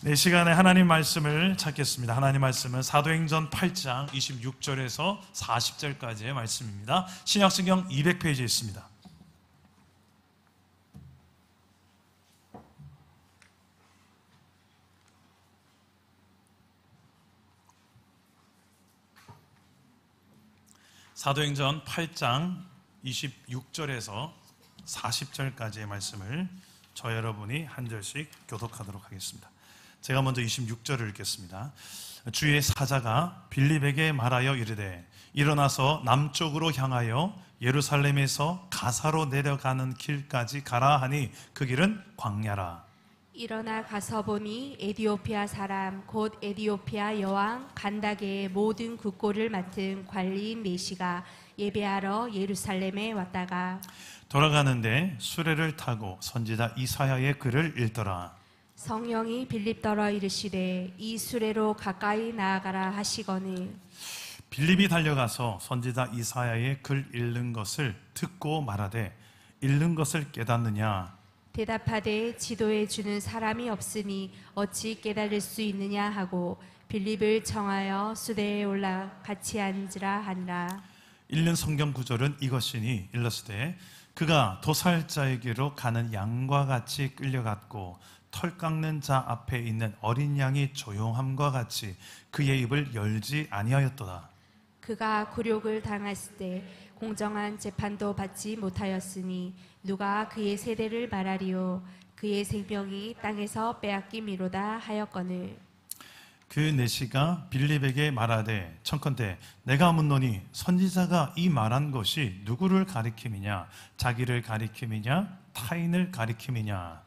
네, 시간에 하나님 말씀을 찾겠습니다. 하나님 말씀은 사도행전 8장 26절에서 40절까지의 말씀입니다. 신약성경 200페이지에 있습니다. 사도행전 8장 26절에서 40절까지의 말씀을 저 여러분이 한 절씩 교독하도록 하겠습니다. 제가 먼저 26절을 읽겠습니다. 주의 사자가 빌립에게 말하여 이르되 일어나서 남쪽으로 향하여 예루살렘에서 가사로 내려가는 길까지 가라 하니 그 길은 광야라. 일어나 가서 보니 에디오피아 사람 곧 에디오피아 여왕 간다게의 모든 국고를 맡은 관리인 메시가 예배하러 예루살렘에 왔다가 돌아가는데 수레를 타고 선지자 이사야의 글을 읽더라. 성령이 빌립더러 이르시되 이 수레로 가까이 나아가라 하시거늘 빌립이 달려가서 선지자 이사야의 글 읽는 것을 듣고 말하되 읽는 것을 깨닫느냐? 대답하되 지도해 주는 사람이 없으니 어찌 깨달을 수 있느냐 하고 빌립을 청하여 수레에 올라 같이 앉으라 하니라. 읽는 성경 구절은 이것이니 일렀으되 그가 도살자에게로 가는 양과 같이 끌려갔고 털 깎는 자 앞에 있는 어린 양이 조용함과 같이 그의 입을 열지 아니하였도다. 그가 굴욕을 당했을 때 공정한 재판도 받지 못하였으니 누가 그의 세대를 말하리요. 그의 생명이 땅에서 빼앗김이로다 하였거늘. 그 내시가 빌립에게 말하되 청컨대 내가 묻노니 선지자가 이 말한 것이 누구를 가리킴이냐? 자기를 가리킴이냐? 타인을 가리킴이냐?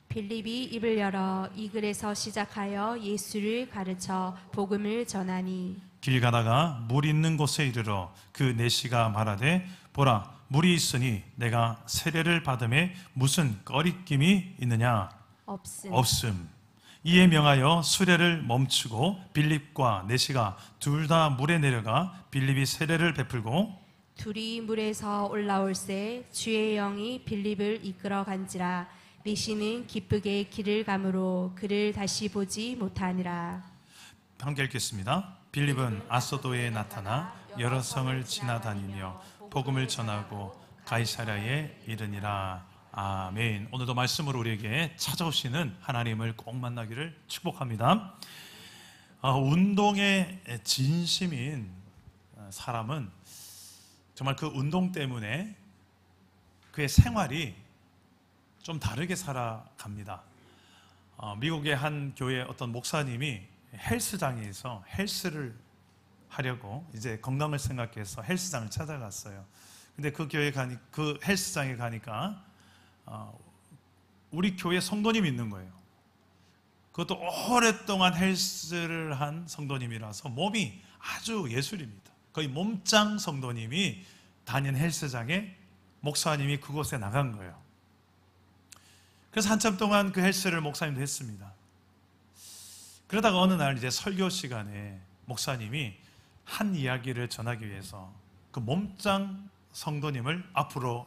빌립이 입을 열어 이 글에서 시작하여 예수를 가르쳐 복음을 전하니 길 가다가 물 있는 곳에 이르러 그 내시가 말하되 보라 물이 있으니 내가 세례를 받음에 무슨 꺼리낌이 있느냐? 없음. 이에 명하여 수레를 멈추고 빌립과 내시가 둘 다 물에 내려가 빌립이 세례를 베풀고 둘이 물에서 올라올새 주의 영이 빌립을 이끌어 간지라. 내시는 기쁘게 길을 가므로 그를 다시 보지 못하니라. 함께 읽겠습니다. 빌립은 아소도에 나타나 여러 성을 지나다니며 복음을 전하고 가이사랴에 이르니라. 아멘. 오늘도 말씀으로 우리에게 찾아오시는 하나님을 꼭 만나기를 축복합니다. 운동에 진심인 사람은 정말 그 운동 때문에 그의 생활이 좀 다르게 살아갑니다. 미국의 한 교회 어떤 목사님이 헬스장에서 헬스를 하려고 이제 건강을 생각해서 헬스장을 찾아갔어요. 근데 그 헬스장에 가니까 우리 교회 성도님이 있는 거예요. 그것도 오랫동안 헬스를 한 성도님이라서 몸이 아주 예술입니다. 거의 몸짱 성도님이 다니는 헬스장에 목사님이 그곳에 나간 거예요. 그래서 한참 동안 그 헬스를 목사님도 했습니다. 그러다가 어느 날 이제 설교 시간에 목사님이 한 이야기를 전하기 위해서 그 몸짱 성도님을 앞으로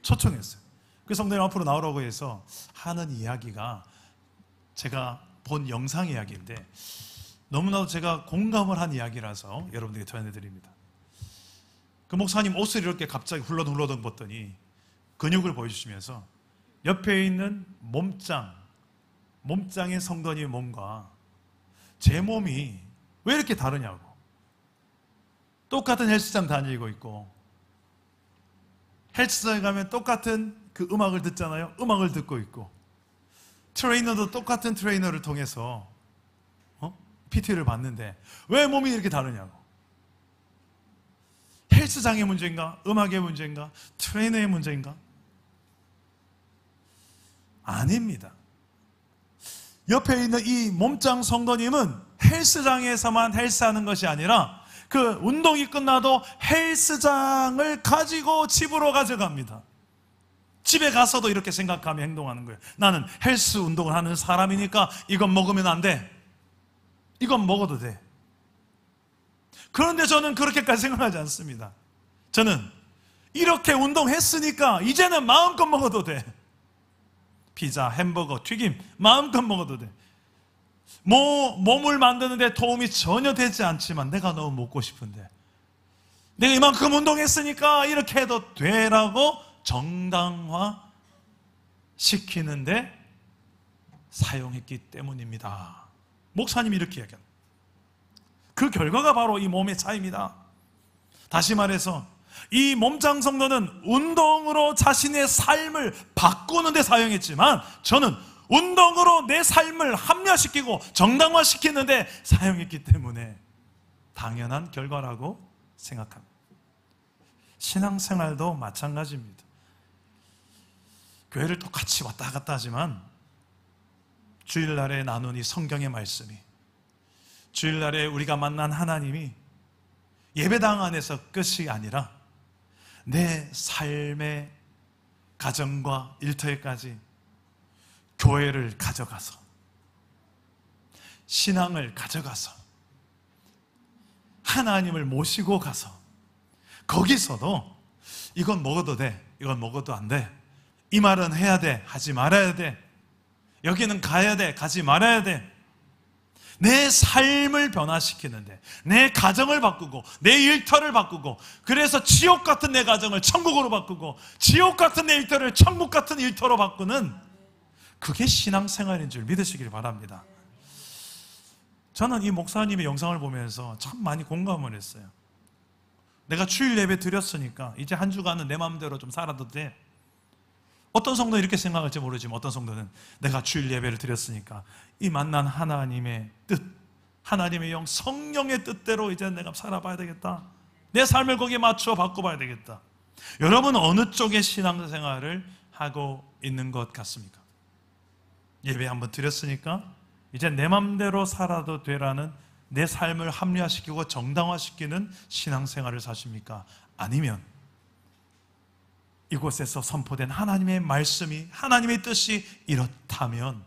초청했어요. 그 성도님 앞으로 나오라고 해서 하는 이야기가 제가 본 영상 이야기인데 너무나도 제가 공감을 한 이야기라서 여러분들에게 전해드립니다. 그 목사님 옷을 이렇게 갑자기 훌러덩 벗더니 근육을 보여주시면서 옆에 있는 몸짱의 성도님의 몸과 제 몸이 왜 이렇게 다르냐고. 똑같은 헬스장 다니고 있고 헬스장에 가면 똑같은 그 음악을 듣잖아요. 음악을 듣고 있고 트레이너도 똑같은 트레이너를 통해서 PT를 받는데 왜 몸이 이렇게 다르냐고. 헬스장의 문제인가? 음악의 문제인가? 트레이너의 문제인가? 아닙니다. 옆에 있는 이 몸짱 성도님은 헬스장에서만 헬스하는 것이 아니라 그 운동이 끝나도 헬스장을 가지고 집으로 가져갑니다. 집에 가서도 이렇게 생각하며 행동하는 거예요. 나는 헬스 운동을 하는 사람이니까 이건 먹으면 안 돼. 이건 먹어도 돼. 그런데 저는 그렇게까지 생각하지 않습니다. 저는 이렇게 운동했으니까 이제는 마음껏 먹어도 돼. 피자, 햄버거, 튀김 마음껏 먹어도 돼. 몸을 만드는데 도움이 전혀 되지 않지만 내가 너무 먹고 싶은데 내가 이만큼 운동했으니까 이렇게 해도 되라고 정당화 시키는데 사용했기 때문입니다. 목사님이 이렇게 이야기합니다. 그 결과가 바로 이 몸의 차이입니다. 다시 말해서 이 몸짱 성도는 운동으로 자신의 삶을 바꾸는 데 사용했지만 저는 운동으로 내 삶을 합리화시키고 정당화시키는데 사용했기 때문에 당연한 결과라고 생각합니다. 신앙생활도 마찬가지입니다. 교회를 똑같이 왔다 갔다 하지만 주일날에 나눈 이 성경의 말씀이, 주일날에 우리가 만난 하나님이 예배당 안에서 끝이 아니라 내 삶의 가정과 일터에까지 교회를 가져가서, 신앙을 가져가서, 하나님을 모시고 가서 거기서도 이건 먹어도 돼, 이건 먹어도 안 돼, 이 말은 해야 돼, 하지 말아야 돼, 여기는 가야 돼, 가지 말아야 돼, 내 삶을 변화시키는데, 내 가정을 바꾸고 내 일터를 바꾸고, 그래서 지옥 같은 내 가정을 천국으로 바꾸고 지옥 같은 내 일터를 천국 같은 일터로 바꾸는, 그게 신앙생활인 줄 믿으시길 바랍니다. 저는 이 목사님의 영상을 보면서 참 많이 공감을 했어요. 내가 주일 예배 드렸으니까 이제 한 주간은 내 마음대로 좀 살아도 돼. 어떤 성도는 이렇게 생각할지 모르지만 어떤 성도는 내가 주일 예배를 드렸으니까 이 만난 하나님의 뜻, 하나님의 영, 성령의 뜻대로 이제 내가 살아봐야 되겠다. 내 삶을 거기에 맞춰 바꿔봐야 되겠다. 여러분 어느 쪽의 신앙생활을 하고 있는 것 같습니까? 예배 한번 드렸으니까 이제 내 맘대로 살아도 되라는 내 삶을 합리화시키고 정당화시키는 신앙생활을 사십니까? 아니면 이곳에서 선포된 하나님의 말씀이, 하나님의 뜻이 이렇다면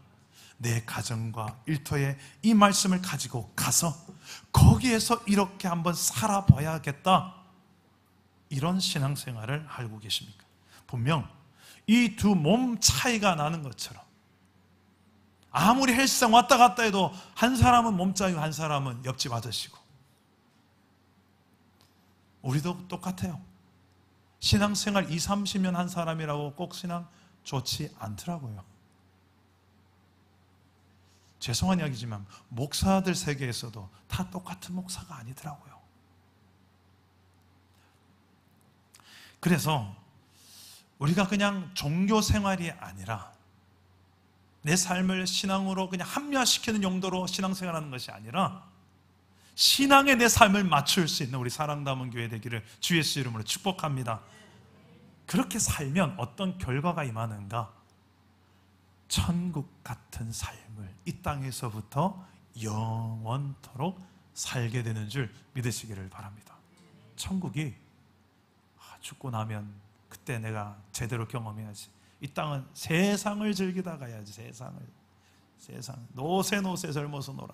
내 가정과 일터에 이 말씀을 가지고 가서 거기에서 이렇게 한번 살아봐야겠다, 이런 신앙생활을 하고 계십니까? 분명 이 두 몸 차이가 나는 것처럼 아무리 헬스장 왔다 갔다 해도 한 사람은 몸짱이고 한 사람은 옆집 아저씨고, 우리도 똑같아요. 신앙생활 20, 30년 한 사람이라고 꼭 신앙 좋지 않더라고요. 죄송한 이야기지만 목사들 세계에서도 다 똑같은 목사가 아니더라고요. 그래서 우리가 그냥 종교 생활이 아니라 내 삶을 신앙으로 그냥 합리화시키는 용도로 신앙생활하는 것이 아니라 신앙에 내 삶을 맞출 수 있는 우리 사랑담은 교회 되기를 주 예수 이름으로 축복합니다. 그렇게 살면 어떤 결과가 임하는가? 천국 같은 삶을 이 땅에서부터 영원토록 살게 되는 줄 믿으시기를 바랍니다. 천국이 죽고 나면 그때 내가 제대로 경험해야지. 이 땅은 세상을 즐기다 가야지. 세상 노세 젊어서 놀아.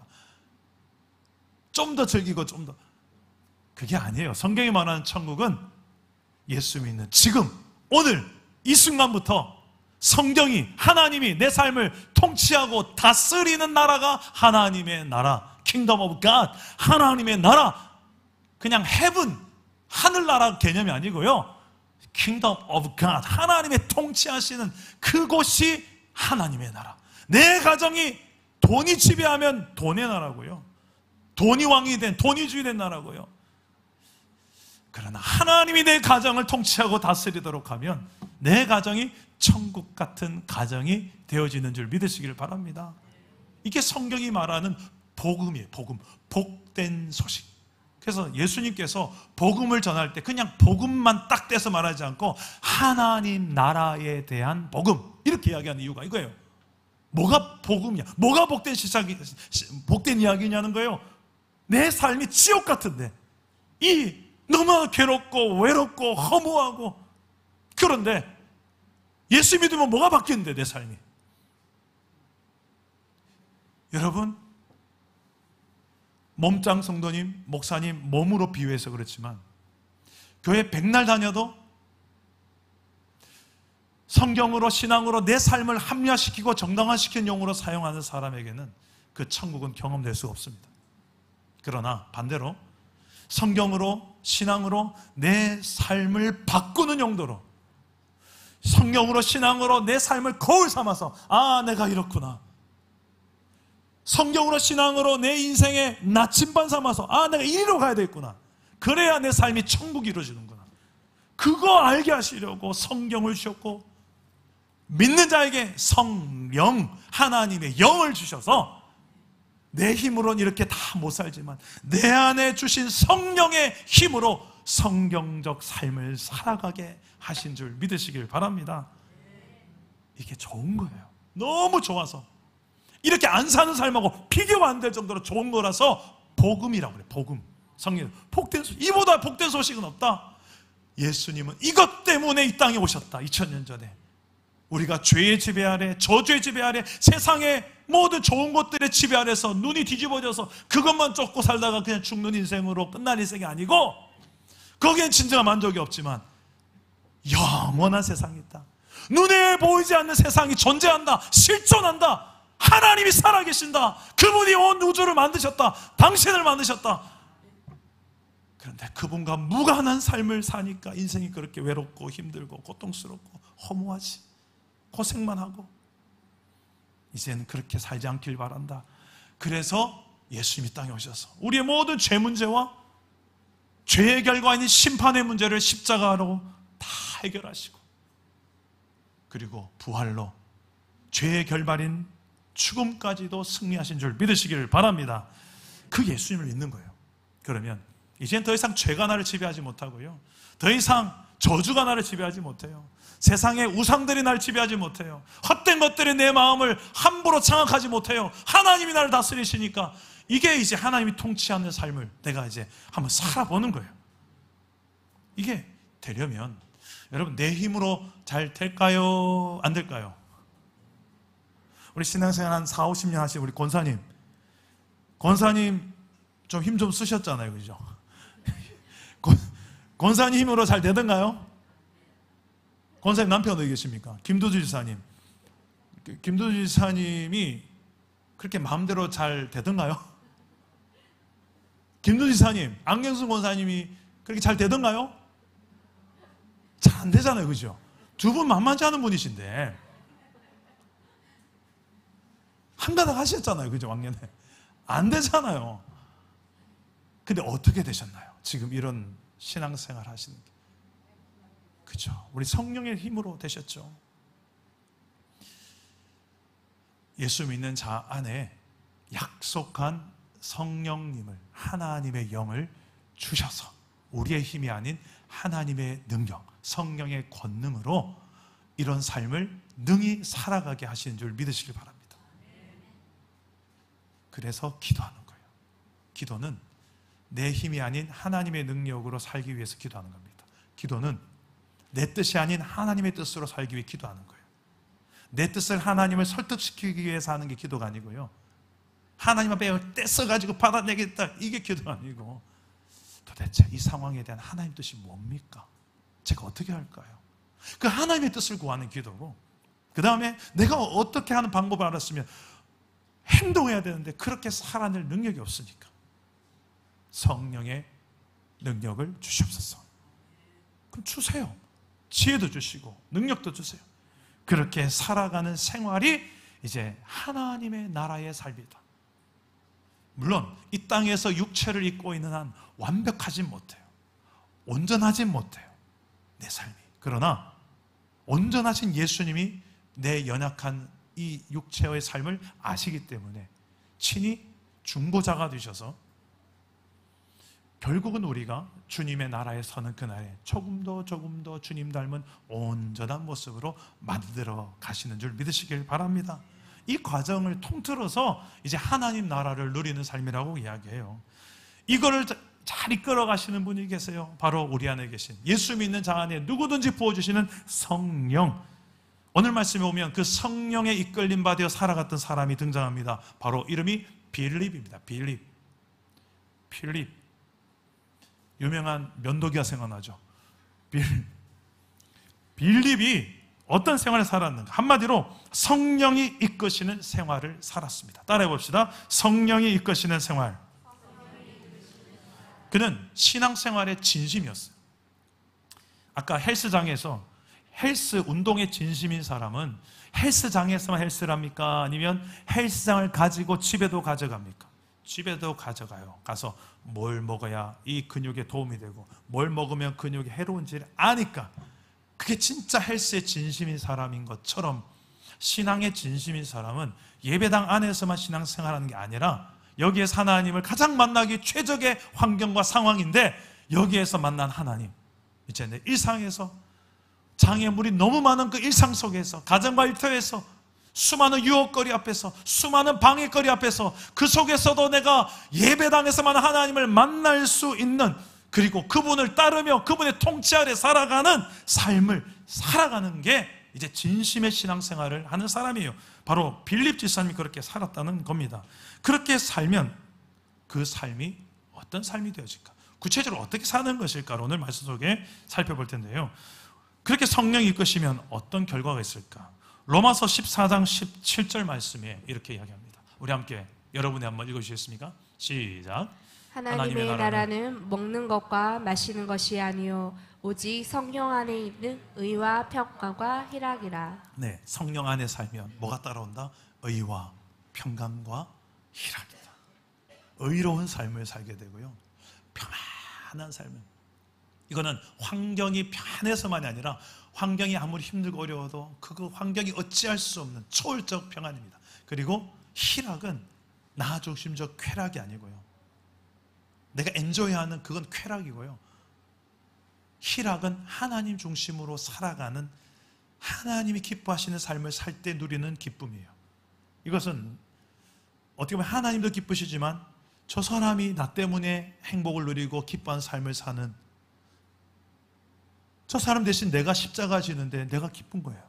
좀 더 즐기고 좀 더. 그게 아니에요. 성경이 말하는 천국은 예수 믿는 지금 오늘 이 순간부터 성경이, 하나님이 내 삶을 통치하고 다스리는 나라가 하나님의 나라, Kingdom of God, 하나님의 나라. 그냥 heaven, 하늘나라 개념이 아니고요, Kingdom of God, 하나님의 통치하시는 그곳이 하나님의 나라. 내 가정이 돈이 지배하면 돈의 나라고요, 돈이 왕이 된, 돈이 주인 된 나라고요. 그러나 하나님이 내 가정을 통치하고 다스리도록 하면 내 가정이 천국 같은 가정이 되어지는 줄 믿으시기를 바랍니다. 이게 성경이 말하는 복음이에요. 복음, 복된 소식. 그래서 예수님께서 복음을 전할 때 그냥 복음만 딱 떼서 말하지 않고 하나님 나라에 대한 복음, 이렇게 이야기하는 이유가 이거예요. 뭐가 복음이냐, 뭐가 복된 시작이, 복된 이야기냐는 거예요. 내 삶이 지옥 같은데, 이 너무 괴롭고 외롭고 허무하고, 그런데 예수 믿으면 뭐가 바뀌는데 내 삶이. 여러분, 몸짱 성도님, 목사님 몸으로 비유해서 그렇지만 교회 백날 다녀도 성경으로 신앙으로 내 삶을 합리화시키고 정당화시킨 용어로 사용하는 사람에게는 그 천국은 경험될 수 없습니다. 그러나 반대로 성경으로 신앙으로 내 삶을 바꾸는 용도로, 성경으로 신앙으로 내 삶을 거울 삼아서 내가 이렇구나, 성경으로 신앙으로 내 인생의 나침반 삼아서 내가 이리로 가야 되겠구나, 그래야 내 삶이 천국이 이루어지는구나, 그거 알게 하시려고 성경을 주셨고 믿는 자에게 성령, 하나님의 영을 주셔서 내 힘으로는 이렇게 다 못 살지만 내 안에 주신 성령의 힘으로 성경적 삶을 살아가게 하신 줄 믿으시길 바랍니다. 이게 좋은 거예요. 너무 좋아서, 이렇게 안 사는 삶하고 비교가 안 될 정도로 좋은 거라서 복음이라고 그래요. 복음. 성령, 복된 소식, 이보다 복된 소식은 없다. 예수님은 이것 때문에 이 땅에 오셨다. 2000년 전에 우리가 죄의 지배 아래, 저주의 지배 아래, 세상의 모든 좋은 것들의 지배 아래서 눈이 뒤집어져서 그것만 쫓고 살다가 그냥 죽는 인생으로 끝날 인생이 아니고, 거기엔 진정한 만족이 없지만 영원한 세상이 있다. 눈에 보이지 않는 세상이 존재한다. 실존한다. 하나님이 살아계신다. 그분이 온 우주를 만드셨다. 당신을 만드셨다. 그런데 그분과 무관한 삶을 사니까 인생이 그렇게 외롭고 힘들고 고통스럽고 허무하지. 고생만 하고. 이제는 그렇게 살지 않길 바란다. 그래서 예수님이 땅에 오셔서 우리의 모든 죄 문제와 죄의 결과인 심판의 문제를 십자가로 다 해결하시고, 그리고 부활로 죄의 결말인 죽음까지도 승리하신 줄 믿으시기를 바랍니다. 그 예수님을 믿는 거예요. 그러면 이제는 더 이상 죄가 나를 지배하지 못하고요, 더 이상 저주가 나를 지배하지 못해요. 세상의 우상들이 나를 지배하지 못해요. 헛된 것들이 내 마음을 함부로 장악하지 못해요. 하나님이 나를 다스리시니까 이게 이제 하나님이 통치하는 삶을 내가 이제 한번 살아보는 거예요. 이게 되려면 여러분, 내 힘으로 잘 될까요? 안 될까요? 우리 신앙생활 한 4, 50년 하신 우리 권사님 좀 힘 좀 쓰셨잖아요, 그죠? 권사님 힘으로 잘 되던가요? 권사님 남편 어디 계십니까? 김도주 지사님. 김도주 지사님이 그렇게 마음대로 잘 되던가요? 김도주 지사님, 안경순 권사님이 그렇게 잘 되던가요? 잘 안 되잖아요, 그죠? 두 분 만만치 않은 분이신데 한가닥 하셨잖아요, 그죠? 왕년에 안 되잖아요. 근데 어떻게 되셨나요? 지금 이런 신앙생활 하시는 게. 그죠? 우리 성령의 힘으로 되셨죠. 예수 믿는 자 안에 약속한 성령님을, 하나님의 영을 주셔서 우리의 힘이 아닌 하나님의 능력, 성령의 권능으로 이런 삶을 능히 살아가게 하시는 줄 믿으시길 바랍니다. 그래서 기도하는 거예요. 기도는 내 힘이 아닌 하나님의 능력으로 살기 위해서 기도하는 겁니다. 기도는 내 뜻이 아닌 하나님의 뜻으로 살기 위해 기도하는 거예요. 내 뜻을 하나님을 설득시키기 위해서 하는 게 기도가 아니고요, 하나님 앞에 떼써가지고 받아내겠다, 이게 기도가 아니고, 도대체 이 상황에 대한 하나님 뜻이 뭡니까? 제가 어떻게 할까요? 그 하나님의 뜻을 구하는 기도고, 그 다음에 내가 어떻게 하는 방법을 알았으면 행동해야 되는데 그렇게 살아낼 능력이 없으니까 성령의 능력을 주시옵소서. 그럼 주세요. 지혜도 주시고 능력도 주세요. 그렇게 살아가는 생활이 이제 하나님의 나라의 삶이다. 물론 이 땅에서 육체를 입고 있는 한 완벽하진 못해요. 온전하진 못해요, 내 삶이. 그러나 온전하신 예수님이 내 연약한 이 육체의 삶을 아시기 때문에 친히 중보자가 되셔서 결국은 우리가 주님의 나라에 서는 그날에 조금 더 주님 닮은 온전한 모습으로 만들어 가시는 줄 믿으시길 바랍니다. 이 과정을 통틀어서 이제 하나님 나라를 누리는 삶이라고 이야기해요. 이거를 잘 이끌어 가시는 분이 계세요. 바로 우리 안에 계신 예수 믿는 자 안에 누구든지 부어주시는 성령. 오늘 말씀에 오면 그 성령의 이끌림 받아 살아갔던 사람이 등장합니다. 바로 이름이 빌립입니다. 빌립. 유명한 면도기가 생각나죠. 빌립이 어떤 생활을 살았는가? 한마디로 성령이 이끄시는 생활을 살았습니다. 따라해 봅시다. 성령이 이끄시는 생활. 그는 신앙생활의 진심이었어요. 아까 헬스장에서 헬스 운동의 진심인 사람은 헬스장에서만 헬스를 합니까? 아니면 헬스장을 가지고 집에도 가져갑니까? 집에도 가져가요. 가서 뭘 먹어야 이 근육에 도움이 되고 뭘 먹으면 근육이 해로운지를 아니까, 그게 진짜 헬스의 진심인 사람인 것처럼 신앙의 진심인 사람은 예배당 안에서만 신앙생활하는 게 아니라 여기에서 하나님을 가장 만나기 최적의 환경과 상황인데, 여기에서 만난 하나님, 이제 내 일상에서 장애물이 너무 많은 그 일상 속에서, 가정과 일터에서, 수많은 유혹거리 앞에서, 수많은 방해거리 앞에서, 그 속에서도 내가 예배당에서만 하나님을 만날 수 있는, 그리고 그분을 따르며 그분의 통치 아래 살아가는 삶을 살아가는 게 이제 진심의 신앙생활을 하는 사람이에요. 바로 빌립 집사님이 그렇게 살았다는 겁니다. 그렇게 살면 그 삶이 어떤 삶이 되어질까? 구체적으로 어떻게 사는 것일까? 오늘 말씀 속에 살펴볼 텐데요. 그렇게 성령이 이끄시면 어떤 결과가 있을까? 로마서 14장 17절 말씀에 이렇게 이야기합니다. 우리 함께 여러분이 한번 읽어주시겠습니까? 시작. 하나님의 나라는 먹는 것과 마시는 것이 아니요 오직 성령 안에 있는 의와 평강과 희락이라. 네, 성령 안에 살면 뭐가 따라온다? 의와 평강과 희락이다. 의로운 삶을 살게 되고요, 평안한 삶을. 이거는 환경이 편해서만이 아니라 환경이 아무리 힘들고 어려워도 그 환경이 어찌할 수 없는 초월적 평안입니다. 그리고 희락은 나 중심적 쾌락이 아니고요, 내가 엔조이하는 그건 쾌락이고요, 희락은 하나님 중심으로 살아가는, 하나님이 기뻐하시는 삶을 살 때 누리는 기쁨이에요. 이것은 어떻게 보면 하나님도 기쁘시지만 저 사람이 나 때문에 행복을 누리고 기뻐하는 삶을 사는, 저 사람 대신 내가 십자가 지는데 내가 기쁜 거예요.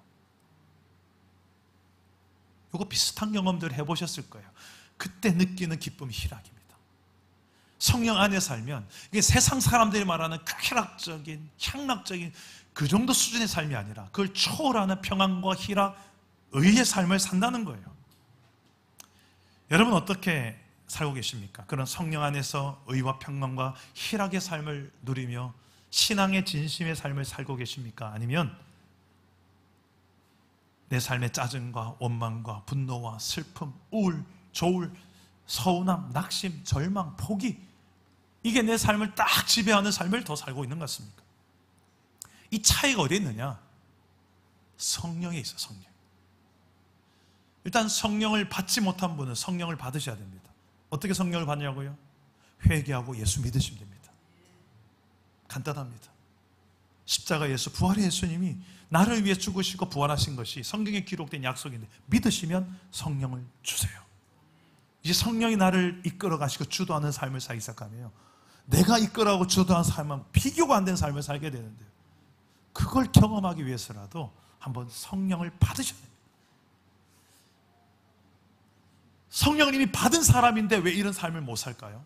이거 비슷한 경험들 해보셨을 거예요. 그때 느끼는 기쁨이 희락입니다. 성령 안에 살면 이게 세상 사람들이 말하는 쾌락적인, 향락적인 그 정도 수준의 삶이 아니라 그걸 초월하는 평안과 희락, 의의 삶을 산다는 거예요. 여러분 어떻게 살고 계십니까? 그런 성령 안에서 의와 평강과 희락의 삶을 누리며 신앙의 진심의 삶을 살고 계십니까? 아니면 내 삶의 짜증과 원망과 분노와 슬픔, 우울, 조울, 서운함, 낙심, 절망, 포기, 이게 내 삶을 딱 지배하는 삶을 더 살고 있는 것 같습니까? 이 차이가 어디에 있느냐? 성령에 있어요. 성령. 일단 성령을 받지 못한 분은 성령을 받으셔야 됩니다. 어떻게 성령을 받냐고요? 회개하고 예수 믿으시면 됩니다. 간단합니다. 십자가 예수, 부활의 예수님이 나를 위해 죽으시고 부활하신 것이 성경에 기록된 약속인데 믿으시면 성령을 주세요. 이제 성령이 나를 이끌어 가시고 주도하는 삶을 살기 시작하면 내가 이끌어가고 주도하는 삶은 비교가 안 되는 삶을 살게 되는데요, 그걸 경험하기 위해서라도 한번 성령을 받으셔야 됩니다. 성령을 이미 받은 사람인데 왜 이런 삶을 못 살까요?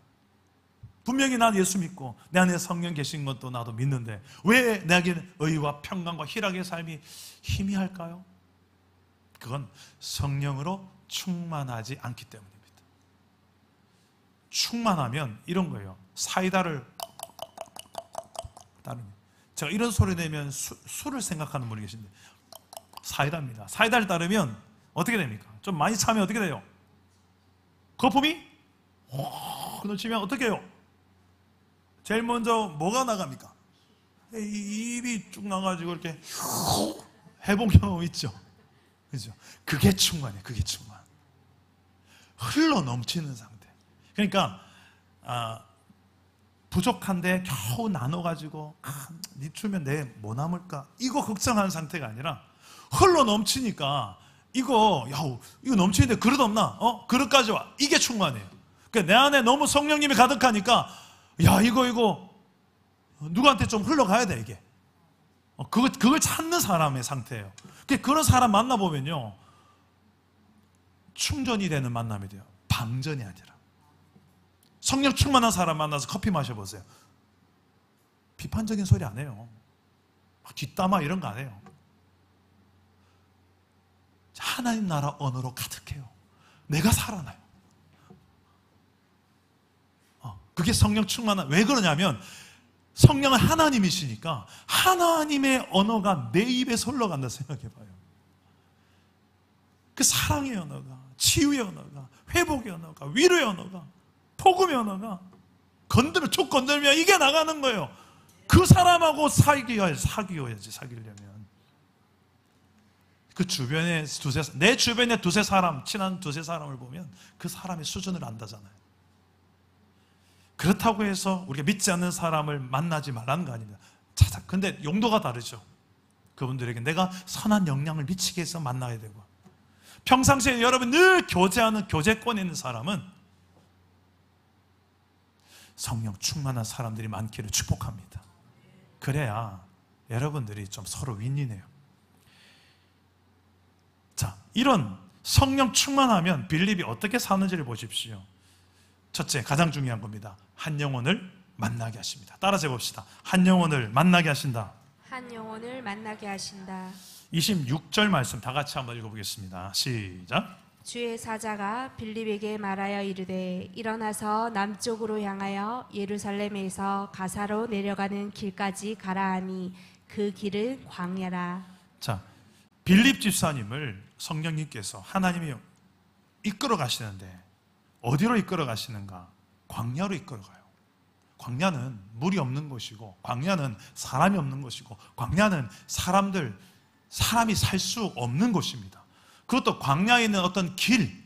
분명히 난 예수 믿고 내 안에 성령 계신 것도 나도 믿는데 왜 내게는 의와 평강과 희락의 삶이 희미할까요? 그건 성령으로 충만하지 않기 때문입니다. 충만하면 이런 거예요. 사이다를 따릅니다. 제가 이런 소리 내면 술을 생각하는 분이 계신데 사이다입니다. 사이다를 따르면 어떻게 됩니까? 좀 많이 차면 어떻게 돼요? 거품이 넘치면 어떻게 해요? 제일 먼저 뭐가 나갑니까? 입이 쭉 나가지고 이렇게 해본 경험 있죠? 그죠? 그게 충만이에요. 그게 충만. 흘러 넘치는 상태. 그러니까 부족한데 겨우 나눠가지고 니추면 내 뭐 남을까? 이거 걱정하는 상태가 아니라 흘러 넘치니까 이거 넘치는데 그릇 없나? 그릇 가져와. 이게 충만해요. 그러니까 내 안에 너무 성령님이 가득하니까 이거 누구한테 좀 흘러가야 돼 이게. 그걸 찾는 사람의 상태예요. 그런 사람 만나보면요 충전이 되는 만남이 돼요. 방전이 아니라. 성령 충만한 사람 만나서 커피 마셔보세요. 비판적인 소리 안 해요. 뒷담화 이런 거 안 해요. 하나님 나라 언어로 가득해요. 내가 살아나요. 그게 성령 충만한, 왜 그러냐면 성령은 하나님이시니까 하나님의 언어가 내 입에서 흘러간다 생각해봐요. 그 사랑의 언어가, 치유의 언어가, 회복의 언어가, 위로의 언어가, 복음의 언어가 건드려 툭 건들면 이게 나가는 거예요. 그 사람하고 사귀어야지. 사귀려면 그 주변에 내 주변에 두세 사람, 친한 두세 사람을 보면 그 사람의 수준을 안다잖아요. 그렇다고 해서 우리가 믿지 않는 사람을 만나지 말라는 거 아닙니다. 근데 용도가 다르죠. 그분들에게 내가 선한 영향을 미치게 해서 만나야 되고, 평상시에 여러분 늘 교제하는 교제권에 있는 사람은 성령 충만한 사람들이 많기를 축복합니다. 그래야 여러분들이 좀 서로 윈윈해요. 자, 이런 성령 충만하면 빌립이 어떻게 사는지를 보십시오. 첫째, 가장 중요한 겁니다. 한 영혼을 만나게 하십니다. 따라서 해봅시다. 한 영혼을 만나게 하신다. 한 영혼을 만나게 하신다. 26절 말씀 다 같이 한번 읽어보겠습니다. 시작. 주의 사자가 빌립에게 말하여 이르되 일어나서 남쪽으로 향하여 예루살렘에서 가사로 내려가는 길까지 가라 하니 그 길은 광야라. 자, 빌립 집사님을 성령님께서 하나님이 이끌어 가시는데 어디로 이끌어 가시는가? 광야로 이끌어 가요. 광야는 물이 없는 곳이고, 광야는 사람이 없는 곳이고, 광야는 사람이 살 수 없는 곳입니다. 그것도 광야에 있는 어떤 길,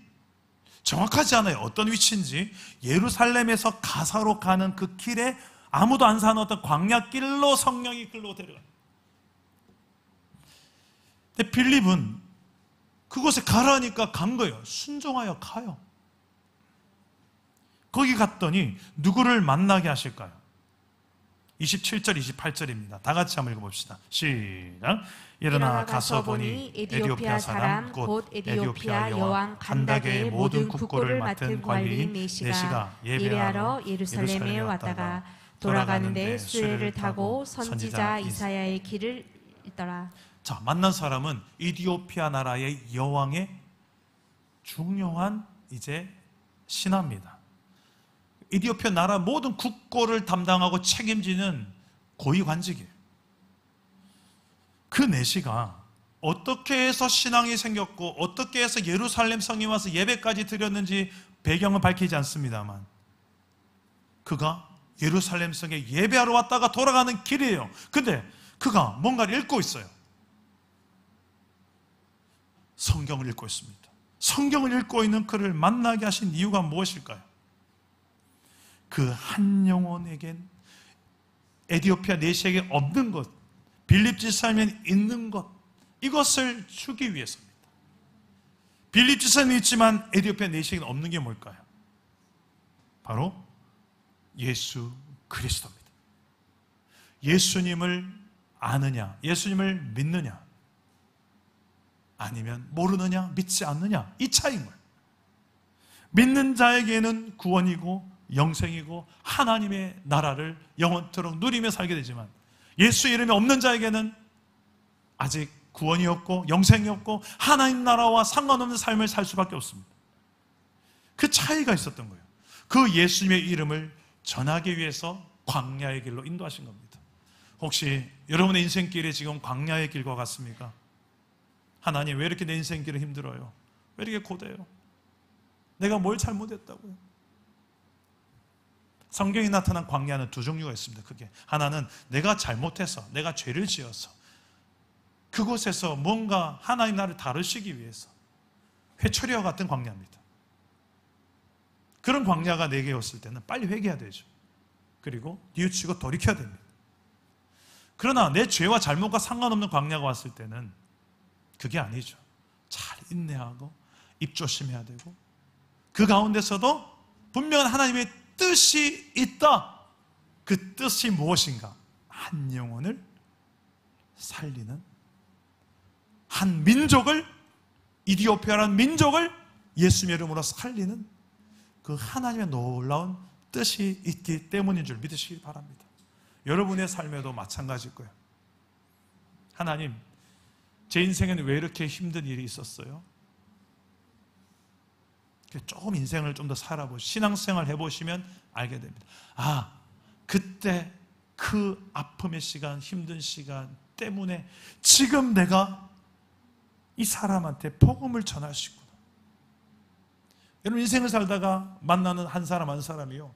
정확하지 않아요. 어떤 위치인지. 예루살렘에서 가사로 가는 그 길에 아무도 안 사는 어떤 광야길로 성령이 끌고 데려가요. 근데 빌립은 그곳에 가라니까 간 거예요. 순종하여 가요. 거기 갔더니 누구를 만나게 하실까요? 27절, 28절입니다. 다 같이 한번 읽어봅시다. 시작. 일어나 가서 보니 에디오피아 사람 곧 에디오피아 여왕 간다게의 모든 국고를 맡은 관리인 네시가 예배하러 예루살렘에 왔다가 돌아가는데 수레를 타고 선지자 이사야의 길을 읽더라. 자, 만난 사람은 에디오피아 나라의 여왕의 중요한 이제 신하입니다. 에디오피아 나라 모든 국고를 담당하고 책임지는 고위관직이에요. 그 네시가 어떻게 해서 신앙이 생겼고 어떻게 해서 예루살렘 성에 와서 예배까지 드렸는지 배경은 밝히지 않습니다만, 그가 예루살렘 성에 예배하러 왔다가 돌아가는 길이에요. 근데 그가 뭔가를 읽고 있어요. 성경을 읽고 있습니다. 성경을 읽고 있는 그를 만나게 하신 이유가 무엇일까요? 그 한 영혼에겐 에디오피아 네시에게 없는 것, 빌립 집사님에 있는 것, 이것을 주기 위해서입니다. 빌립 집사님이 있지만 에디오피아 네시에게는 없는 게 뭘까요? 바로 예수 그리스도입니다. 예수님을 아느냐, 예수님을 믿느냐, 아니면 모르느냐, 믿지 않느냐, 이 차이인 거예요. 믿는 자에게는 구원이고 영생이고 하나님의 나라를 영원토록 누리며 살게 되지만, 예수 이름이 없는 자에게는 아직 구원이 없고 영생이 없고 하나님 나라와 상관없는 삶을 살 수밖에 없습니다. 그 차이가 있었던 거예요. 그 예수님의 이름을 전하기 위해서 광야의 길로 인도하신 겁니다. 혹시 여러분의 인생길이 지금 광야의 길과 같습니까? 하나님, 왜 이렇게 내 인생길은 힘들어요? 왜 이렇게 고돼요? 내가 뭘 잘못했다고요? 성경에 나타난 광야는 두 종류가 있습니다. 크게 하나는 내가 잘못해서, 내가 죄를 지어서 그곳에서 뭔가 하나님 나를 다루시기 위해서 회초리와 같은 광야입니다. 그런 광야가 내게 왔을 때는 빨리 회개해야 되죠. 그리고 뉘우치고 돌이켜야 됩니다. 그러나 내 죄와 잘못과 상관없는 광야가 왔을 때는 그게 아니죠. 잘 인내하고 입조심해야 되고, 그 가운데서도 분명한 하나님의 뜻이 있다. 그 뜻이 무엇인가? 한 영혼을 살리는, 한 민족을, 이디오피아라는 민족을 예수님의 이름으로 살리는 그 하나님의 놀라운 뜻이 있기 때문인 줄 믿으시기 바랍니다. 여러분의 삶에도 마찬가지일 거예요. 하나님, 제 인생에는 왜 이렇게 힘든 일이 있었어요? 조금 인생을 좀 더 살아보시고 신앙생활 해보시면 알게 됩니다. 아, 그때 그 아픔의 시간, 힘든 시간 때문에 지금 내가 이 사람한테 복음을 전할 수 있구나. 여러분, 인생을 살다가 만나는 한 사람 한 사람이요,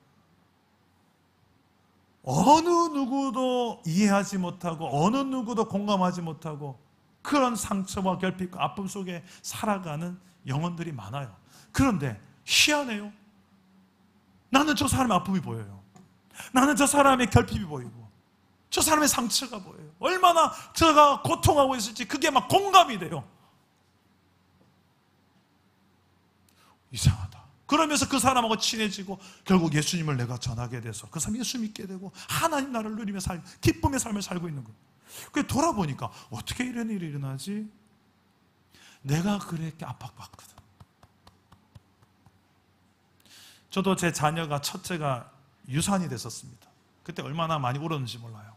어느 누구도 이해하지 못하고 어느 누구도 공감하지 못하고 그런 상처와 결핍과 아픔 속에 살아가는 영혼들이 많아요. 그런데 희한해요. 나는 저 사람의 아픔이 보여요. 나는 저 사람의 결핍이 보이고 저 사람의 상처가 보여요. 얼마나 제가 고통하고 있을지 그게 막 공감이 돼요. 이상하다. 그러면서 그 사람하고 친해지고 결국 예수님을 내가 전하게 돼서 그 사람이 예수 믿게 되고 하나님 나라를 누리며 기쁨의 삶을 살고 있는 거예요. 그래서 돌아보니까 어떻게 이런 일이 일어나지? 내가 그렇게 압박받거든. 저도 제 자녀가 첫째가 유산이 됐었습니다. 그때 얼마나 많이 울었는지 몰라요.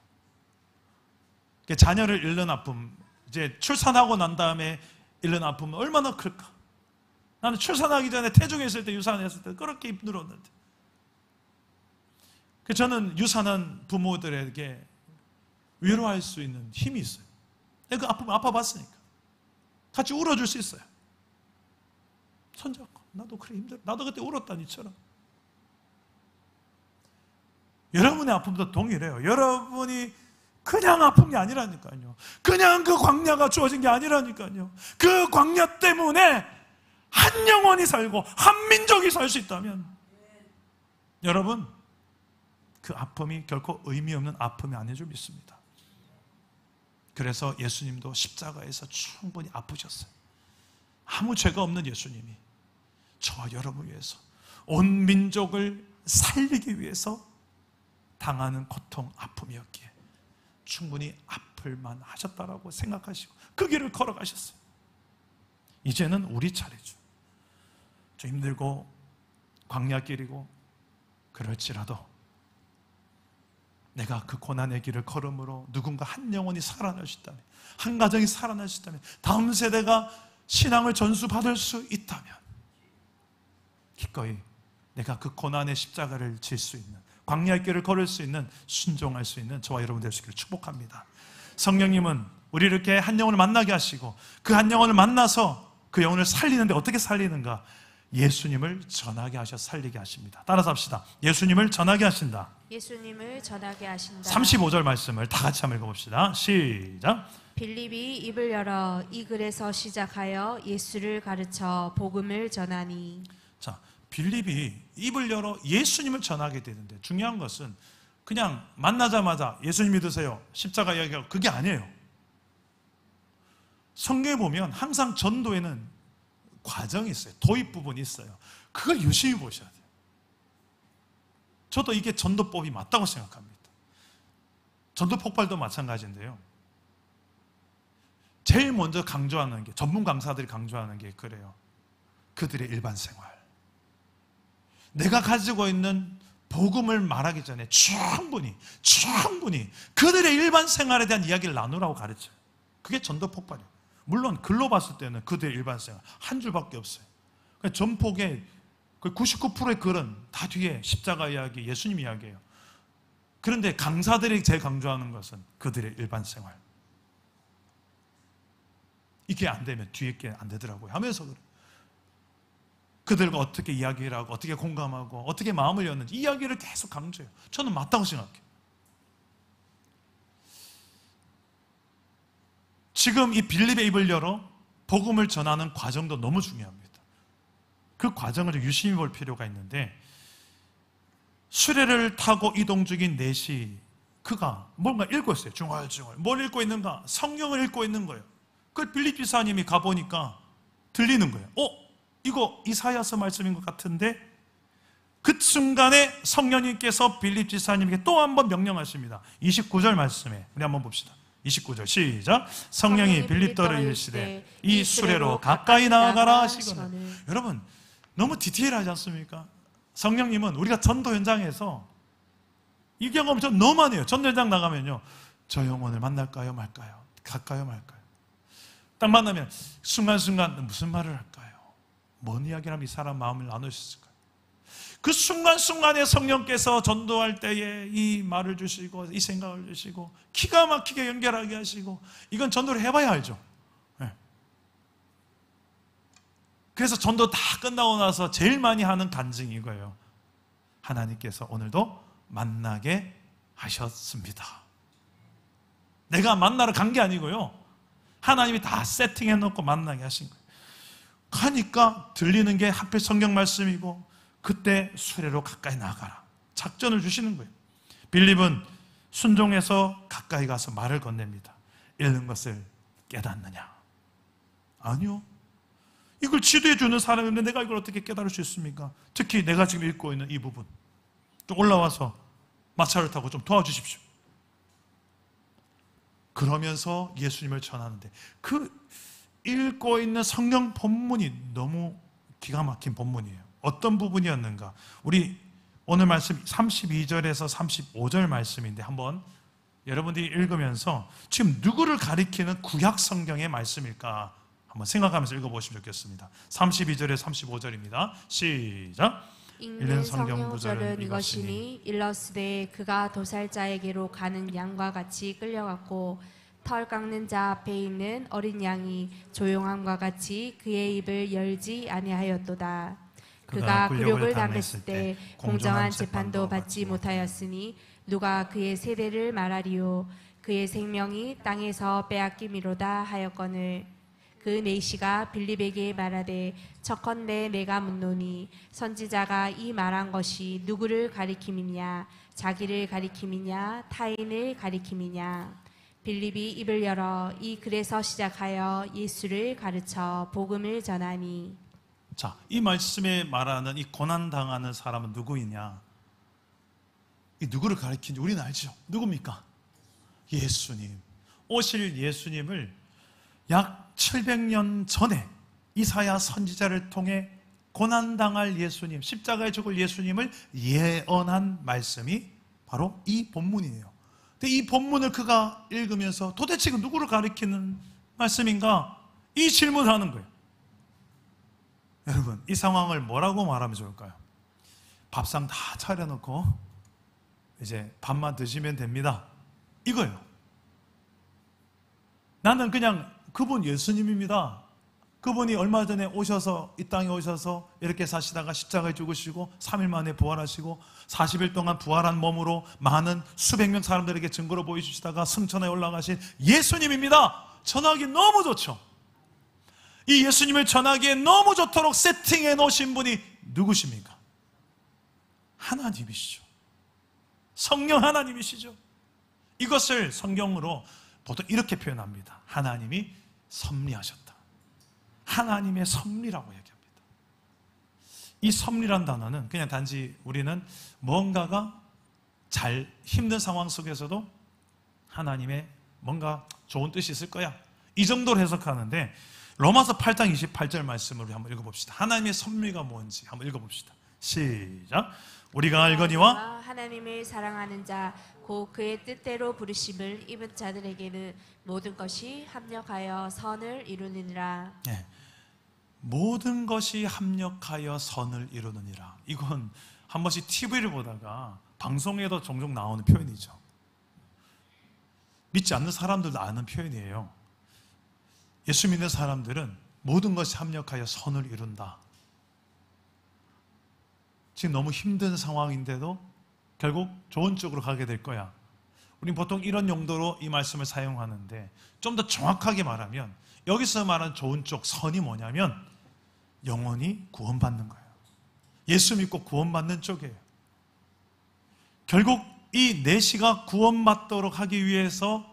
자녀를 잃는 아픔, 이제 출산하고 난 다음에 잃는 아픔은 얼마나 클까? 나는 출산하기 전에 태중에 있을 때, 유산했을 때 그렇게 힘들었는데, 저는 유산한 부모들에게 위로할 수 있는 힘이 있어요. 그 아픔을 아파봤으니까 같이 울어줄 수 있어요. 손잡고 나도 그래 힘들어, 나도 그때 울었다 니처럼. 여러분의 아픔도 동일해요. 여러분이 그냥 아픈 게 아니라니까요. 그냥 그 광야가 주어진 게 아니라니까요. 그 광야 때문에 한 영혼이 살고 한 민족이 살 수 있다면, 여러분, 그 아픔이 결코 의미 없는 아픔이 아닌 줄 믿습니다. 그래서 예수님도 십자가에서 충분히 아프셨어요. 아무 죄가 없는 예수님이 저와 여러분을 위해서, 온 민족을 살리기 위해서 당하는 고통, 아픔이었기에 충분히 아플만 하셨다라고 생각하시고 그 길을 걸어가셨어요. 이제는 우리 차례죠. 좀 힘들고 광야길이고 그럴지라도 내가 그 고난의 길을 걸음으로 누군가 한 영혼이 살아날 수 있다면, 한 가정이 살아날 수 있다면, 다음 세대가 신앙을 전수받을 수 있다면 기꺼이 내가 그 고난의 십자가를 질 수 있는, 광야의 길을 걸을 수 있는, 순종할 수 있는 저와 여러분 되시기를 축복합니다. 성령님은 우리 이렇게 한 영혼을 만나게 하시고 그 한 영혼을 만나서 그 영혼을 살리는데 어떻게 살리는가? 예수님을 전하게 하셔 살리게 하십니다. 따라서 합시다. 예수님을 전하게 하신다. 예수님을 전하게 하신다. 35절 말씀을 다 같이 한번 읽어봅시다. 시작. 빌립이 입을 열어 이 글에서 시작하여 예수를 가르쳐 복음을 전하니. 자, 빌립이 입을 열어 예수님을 전하게 되는데, 중요한 것은 그냥 만나자마자 예수님 믿으세요, 십자가 이야기하고 그게 아니에요. 성경에 보면 항상 전도에는 과정이 있어요. 도입 부분이 있어요. 그걸 유심히 보셔야 돼요. 저도 이게 전도법이 맞다고 생각합니다. 전도 폭발도 마찬가지인데요. 제일 먼저 강조하는 게, 전문 강사들이 강조하는 게 그래요. 그들의 일반 생활. 내가 가지고 있는 복음을 말하기 전에 충분히 그들의 일반 생활에 대한 이야기를 나누라고 가르쳐요. 그게 전도 폭발이에요. 물론 글로 봤을 때는 그들의 일반 생활 한 줄밖에 없어요. 전폭의 99%의 글은 다 뒤에 십자가 이야기, 예수님 이야기예요. 그런데 강사들이 제일 강조하는 것은 그들의 일반 생활. 이게 안 되면 뒤에 게 안 되더라고요 하면서 그래요. 그들과 어떻게 이야기를 하고 어떻게 공감하고 어떻게 마음을 였는지 이야기를 계속 강조해요. 저는 맞다고 생각해요. 지금 이 빌립의 입을 열어 복음을 전하는 과정도 너무 중요합니다. 그 과정을 유심히 볼 필요가 있는데, 수레를 타고 이동 중인 넷이 그가 뭔가 읽고 있어요. 중얼중얼. 뭘 읽고 있는가? 성경을 읽고 있는 거예요. 그걸 빌립 지사님이 가보니까 들리는 거예요. 이거 이사야서 말씀인 것 같은데, 그 순간에 성령님께서 빌립 지사님에게 또 한 번 명령하십니다. 29절 말씀에 우리 한번 봅시다. 29절 시작. 성령이 빌립더를 이르시되 이 수레로 가까이 나아가라 하시거늘. 여러분, 너무 디테일하지 않습니까? 성령님은 우리가 전도 현장에서 이 경험 전 너무 많이 해요. 전도 현장 나가면요, 저 영혼을 만날까요 말까요? 갈까요 말까요? 딱 만나면 순간순간 무슨 말을 할까요? 뭔 이야기를 하면 이 사람 마음을 나눌 수 있을까요? 그 순간순간에 성령께서 전도할 때에 이 말을 주시고 이 생각을 주시고 기가 막히게 연결하게 하시고, 이건 전도를 해봐야 알죠. 네. 그래서 전도 다 끝나고 나서 제일 많이 하는 간증이 이거예요. 하나님께서 오늘도 만나게 하셨습니다. 내가 만나러 간 게 아니고요, 하나님이 다 세팅해 놓고 만나게 하신 거예요. 하니까 들리는 게 하필 성경 말씀이고, 그때 수레로 가까이 나가라 작전을 주시는 거예요. 빌립은 순종해서 가까이 가서 말을 건넵니다. 읽는 것을 깨닫느냐? 아니요. 이걸 지도해 주는 사람인데 내가 이걸 어떻게 깨달을 수 있습니까? 특히 내가 지금 읽고 있는 이 부분 좀 올라와서 마차를 타고 좀 도와주십시오. 그러면서 예수님을 전하는데, 그 읽고 있는 성경 본문이 너무 기가 막힌 본문이에요. 어떤 부분이었는가? 우리 오늘 말씀 32절에서 35절 말씀인데, 한번 여러분들이 읽으면서 지금 누구를 가리키는 구약 성경의 말씀일까 한번 생각하면서 읽어보시면 좋겠습니다. 32절에서 35절입니다. 시작. 읽는 성경 구절은 이것이니, 일러스되 그가 도살자에게로 가는 양과 같이 끌려갔고, 털 깎는 자 앞에 있는 어린 양이 조용함과 같이 그의 입을 열지 아니하였도다. 그가 굴욕을 당했을 때 공정한 재판도 받지 못하였으니 누가 그의 세대를 말하리요? 그의 생명이 땅에서 빼앗김이로다 하였거늘. 그 내시가 빌립에게 말하되, 척컨대 내가 묻노니 선지자가 이 말한 것이 누구를 가리킴이냐? 자기를 가리킴이냐? 타인을 가리킴이냐? 빌립이 입을 열어 이 글에서 시작하여 예수를 가르쳐 복음을 전하니. 자, 이 말씀에 말하는 이 고난당하는 사람은 누구이냐? 이 누구를 가리키는지 우리는 알죠. 누굽니까? 예수님. 오실 예수님을 약 700년 전에 이사야 선지자를 통해 고난당할 예수님, 십자가에 죽을 예수님을 예언한 말씀이 바로 이 본문이에요. 근데 이 본문을 그가 읽으면서 도대체 누구를 가리키는 말씀인가? 이 질문을 하는 거예요. 여러분, 이 상황을 뭐라고 말하면 좋을까요? 밥상 다 차려놓고 이제 밥만 드시면 됩니다, 이거예요. 나는 그냥 그분 예수님입니다. 그분이 얼마 전에 오셔서 이 땅에 오셔서 이렇게 사시다가 십자가에 죽으시고 3일 만에 부활하시고 40일 동안 부활한 몸으로 많은 수백 명 사람들에게 증거로 보여주시다가 승천에 올라가신 예수님입니다. 전하기 너무 좋죠. 이 예수님을 전하기에 너무 좋도록 세팅해 놓으신 분이 누구십니까? 하나님이시죠. 성령 하나님이시죠. 이것을 성경으로 보통 이렇게 표현합니다. 하나님이 섭리하셨다. 하나님의 섭리라고 얘기합니다. 이 섭리란 단어는 그냥 단지 우리는 뭔가가 잘 힘든 상황 속에서도 하나님의 뭔가 좋은 뜻이 있을 거야, 이 정도로 해석하는데, 로마서 8장 28절 말씀을 우리 한번 읽어봅시다. 하나님의 섭리가 뭔지 한번 읽어봅시다. 시작. 우리가 알거니와 하나님을 사랑하는 자 곧 그의 뜻대로 부르심을 입은 자들에게는 모든 것이 합력하여 선을 이루느니라. 네. 모든 것이 합력하여 선을 이루느니라. 이건 한 번씩 TV를 보다가 방송에도 종종 나오는 표현이죠. 믿지 않는 사람들도 아는 표현이에요. 예수 믿는 사람들은 모든 것이 합력하여 선을 이룬다. 지금 너무 힘든 상황인데도 결국 좋은 쪽으로 가게 될 거야. 우린 보통 이런 용도로 이 말씀을 사용하는데, 좀 더 정확하게 말하면 여기서 말하는 좋은 쪽, 선이 뭐냐면 영원히 구원받는 거예요. 예수 믿고 구원받는 쪽이에요. 결국 이 내시가 구원받도록 하기 위해서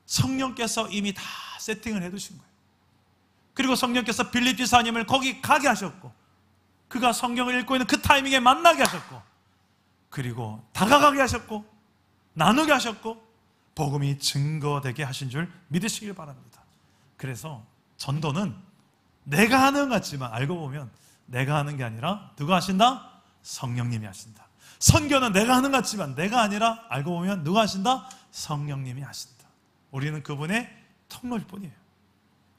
성령께서 이미 다 세팅을 해두신 거예요. 그리고 성령께서 빌립 지사님을 거기 가게 하셨고, 그가 성경을 읽고 있는 그 타이밍에 만나게 하셨고, 그리고 다가가게 하셨고, 나누게 하셨고, 복음이 증거되게 하신 줄 믿으시길 바랍니다. 그래서 전도는 내가 하는 것 같지만 알고 보면 내가 하는 게 아니라 누가 하신다? 성령님이 하신다. 선교는 내가 하는 것 같지만 내가 아니라 알고 보면 누가 하신다? 성령님이 하신다. 우리는 그분의 통로일 뿐이에요.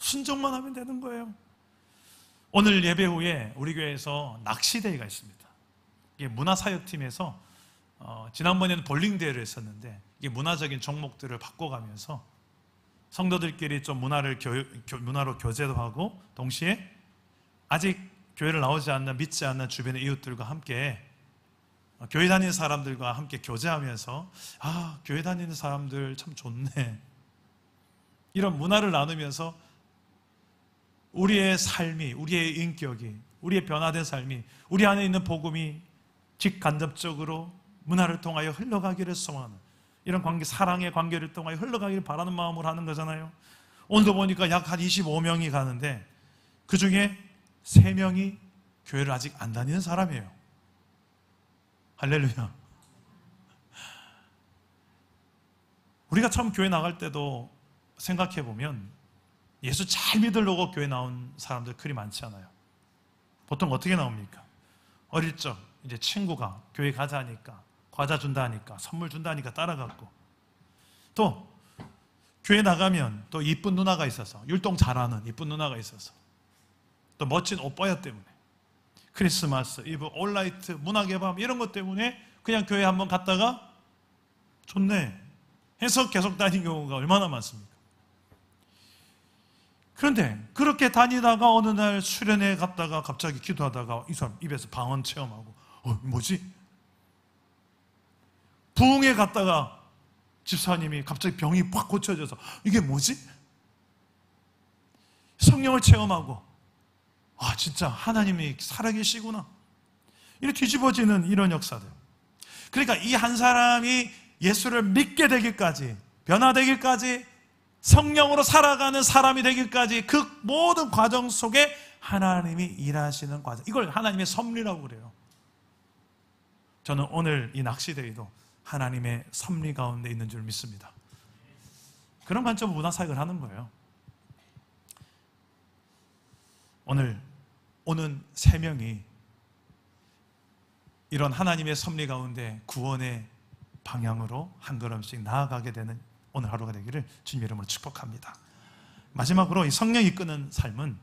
순종만 하면 되는 거예요. 오늘 예배 후에 우리 교회에서 낚시대회가 있습니다. 이게 문화사역팀에서 지난번에는 볼링 대회를 했었는데 이게 문화적인 종목들을 바꿔가면서 성도들끼리 좀 문화로 교제도 하고 동시에 아직 교회를 나오지 않는 믿지 않는 주변의 이웃들과 함께 교회 다니는 사람들과 함께 교제하면서 교회 다니는 사람들 참 좋네, 이런 문화를 나누면서 우리의 삶이, 우리의 인격이, 우리의 변화된 삶이, 우리 안에 있는 복음이 직간접적으로 문화를 통하여 흘러가기를 소원하는 이런 관계, 사랑의 관계를 통하여 흘러가기를 바라는 마음으로 하는 거잖아요. 오늘도 보니까 약 한 25명이 가는데 그 중에 3명이 교회를 아직 안 다니는 사람이에요. 할렐루야. 우리가 처음 교회 나갈 때도 생각해 보면 예수 잘 믿으려고 교회 나온 사람들 그리 많지 않아요. 보통 어떻게 나옵니까? 어릴 적 이제 친구가 교회 가자 하니까, 과자 준다 하니까, 선물 준다 하니까 따라갔고, 또 교회 나가면 또 이쁜 누나가 있어서, 율동 잘하는 이쁜 누나가 있어서, 또 멋진 오빠야 때문에, 크리스마스 이브, 올라이트, 문학의 밤 이런 것 때문에 그냥 교회 한번 갔다가 좋네 해서 계속 다닌 경우가 얼마나 많습니까? 그런데 그렇게 다니다가 어느 날 수련회 갔다가 갑자기 기도하다가 이 사람 입에서 방언 체험하고 뭐지? 부흥회 갔다가 집사님이 갑자기 병이 확 고쳐져서 이게 뭐지? 성령을 체험하고 진짜 하나님이 살아계시구나, 이렇게 뒤집어지는 이런 역사들. 그러니까 이 한 사람이 예수를 믿게 되기까지, 변화되기까지, 성령으로 살아가는 사람이 되기까지 그 모든 과정 속에 하나님이 일하시는 과정, 이걸 하나님의 섭리라고 그래요. 저는 오늘 이 낚시대회도 하나님의 섭리 가운데 있는 줄 믿습니다. 그런 관점으로 문화사역을 하는 거예요. 오늘 오는 3명이 이런 하나님의 섭리 가운데 구원의 방향으로 한 걸음씩 나아가게 되는 오늘 하루가 되기를 주님 이름으로 축복합니다. 마지막으로 이 성령이 이끄는 삶은